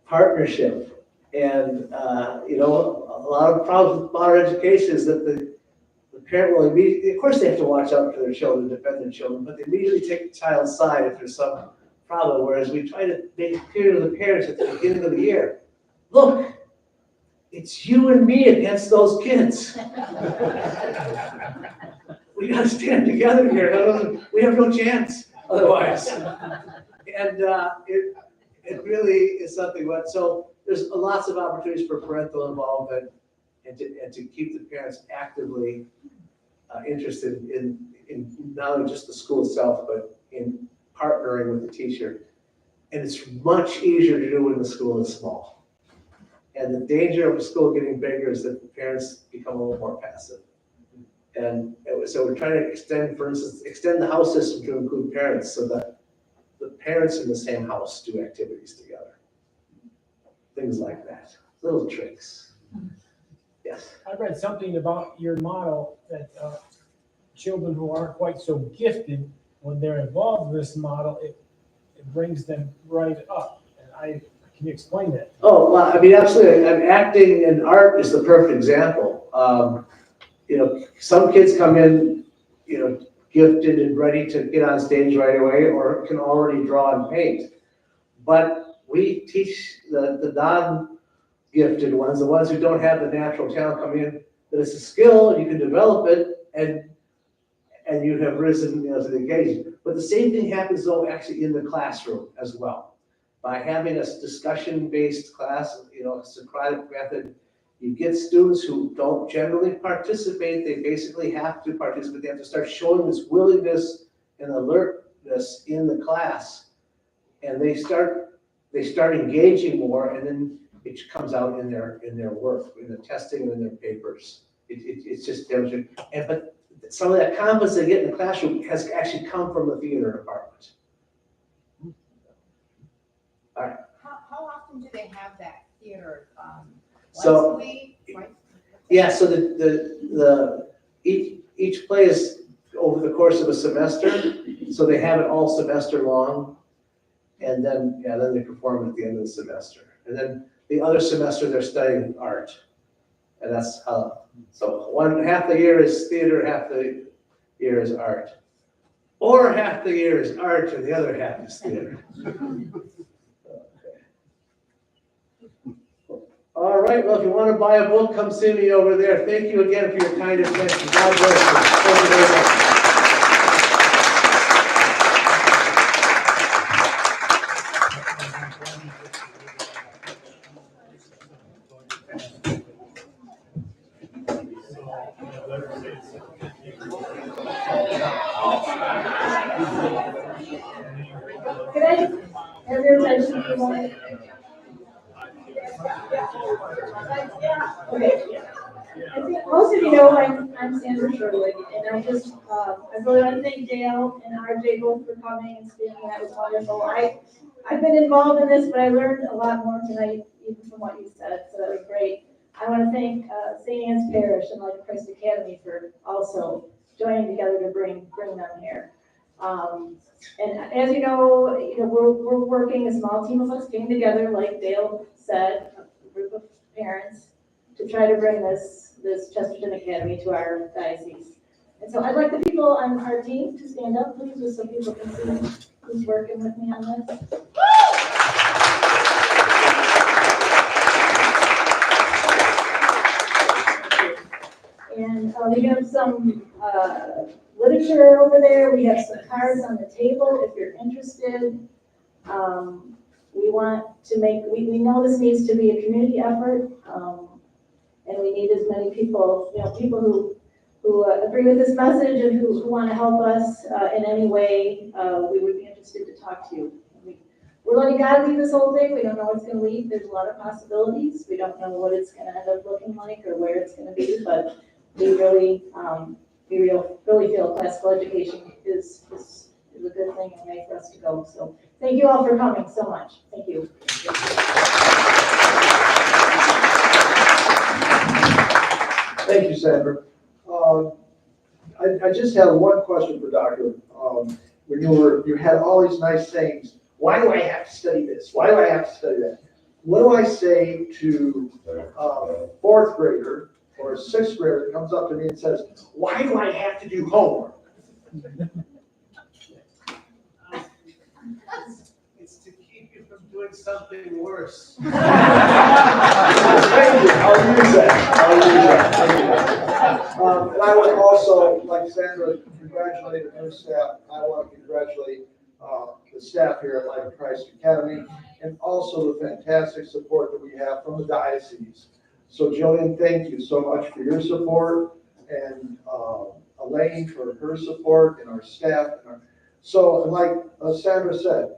partnership. And, a lot of problems with modern education is that the parent will immediately, of course they have to watch out for their children, defend their children, but they immediately take the child's side if there's some problem, whereas we try to make it clear to the parents at the beginning of the year, look, it's you and me against those kids. We gotta stand together here. We have no chance otherwise. And it really is something. So there's lots of opportunities for parental involvement and to keep the parents actively interested in not only just the school itself, but in partnering with the teacher. And it's much easier to do when the school is small. And the danger of a school getting bigger is that the parents become a little more passive. And so we're trying to extend the house system to include parents so that the parents in the same house do activities together. Things like that, little tricks. Yes.
I read something about your model that children who aren't quite so gifted, when they're involved in this model, it brings them right up. And can you explain that?
Oh, well, I mean, absolutely. Acting and art is the perfect example. Some kids come in, gifted and ready to get on stage right away, or can already draw and paint. But we teach the non-gifted ones, the ones who don't have the natural talent, come in, that it's a skill and you can develop it, and you have risen to the occasion. But the same thing happens though actually in the classroom as well. By having a discussion-based class, a Socratic method, you get students who don't generally participate. They basically have to participate. They have to start showing this willingness and alertness in the class, and they start engaging more, and then it comes out in their work, in the testing and in their papers. It's just demonstrated. But some of that confidence they get in the classroom has actually come from the theater department. All right.
How often do they have that theater?
So,
once a week?
yeah, so each play is over the course of a semester, so they have it all semester long, and then they perform it at the end of the semester. And then the other semester they're studying art. And that's how, so half the year is theater, half the year is art. Or half the year is art and the other half is theater. All right, well, if you want to buy a book, come see me over there. Thank you again for your kind attention. God bless you. Thank you very much.
Can I have your attention for a moment? Okay. I think most of you know I'm Sandra Sherwood, and I just, I really want to thank Dale and RJ both for coming and speaking. That was wonderful. I've been involved in this, but I learned a lot more tonight, even from what you said, so that was great. I want to thank St. Anne's Parish and Ahlquist Academy for also joining together to bring them here. And as you know, we're working, a small team of us came together, like Dale said, a group of parents, to try to bring this Chesterton Academy to our diocese. And so I'd like the people on our team to stand up, please, just so people can see who's working with me on this. And we have some literature over there. We have some cards on the table if you're interested. We want to make, we know this needs to be a community effort. And we need as many people, people who agree with this message and who want to help us in any way. We would be interested to talk to you. We're letting God lead this whole thing. We don't know what's going to lead. There's a lot of possibilities. We don't know what it's going to end up looking like or where it's going to be, but we really, really feel classical education is a good thing and a way for us to go. So thank you all for coming so much. Thank you.
Thank you, Sandra. I just have one question for Doctor. When you had all these nice sayings, why do I have to study this? Why do I have to study that? What do I say to a fourth grader or a sixth grader that comes up to me and says, why do I have to do homework?
It's to keep you from doing something worse.
Thank you. I'll use that. And I would also, like Sandra, congratulate her staff. I want to congratulate the staff here at Light of Christ Academy and also the fantastic support that we have from the diocese. So Jillian, thank you so much for your support, and Elaine for her support, and our staff. So like Sandra said,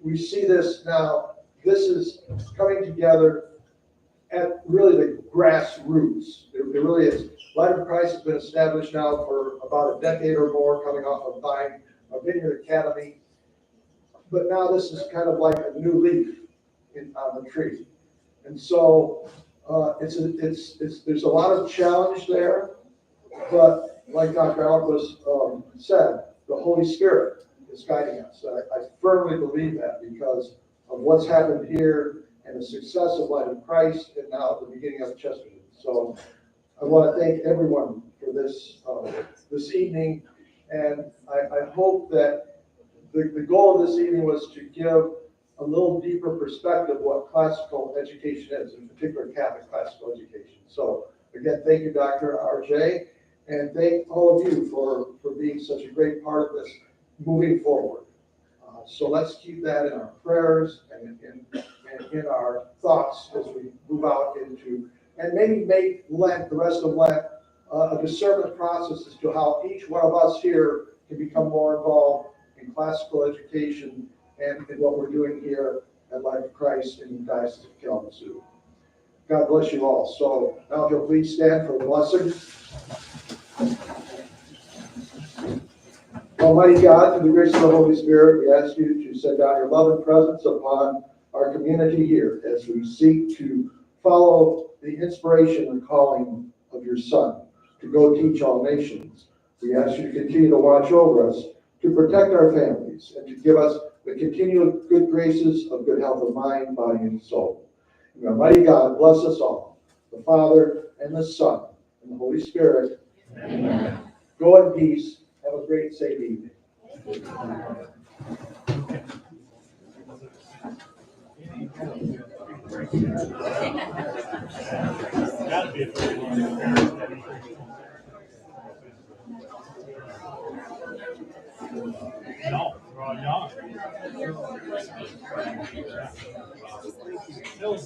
we see this now, this is coming together at really the grassroots. It really is. Light of Christ has been established now for about a decade or more, coming off of buying a Vineyard Academy. But now this is kind of like a new leaf on the tree. And so there's a lot of challenge there, but like Dr. Ahlquist said, the Holy Spirit is guiding us. I firmly believe that because of what's happened here and the success of Light of Christ and now the beginning of Chesterton. So I want to thank everyone for this evening, and I hope that the goal of this evening was to give a little deeper perspective of what classical education is, in particular Catholic classical education. So again, thank you, Dr. RJ, and thank all of you for being such a great part of this moving forward. So let's keep that in our prayers and in our thoughts as we move out into, and maybe make Lent, the rest of Lent, a discernment process as to how each one of us here can become more involved in classical education and in what we're doing here at Light of Christ in the Diocese of Kalamazoo. God bless you all. So now if you'll please stand for the blessing. Almighty God, through the grace of the Holy Spirit, we ask you to send down your love and presence upon our community here as we seek to follow the inspiration and calling of your Son to go teach all nations. We ask you to continue to watch over us, to protect our families, and to give us the continual good graces of good health of mind, body, and soul. And Almighty God, bless us all, the Father, and the Son, and the Holy Spirit. Amen. Go in peace. Have a great, safe evening.
Gotta be a pretty long no, we're all young. So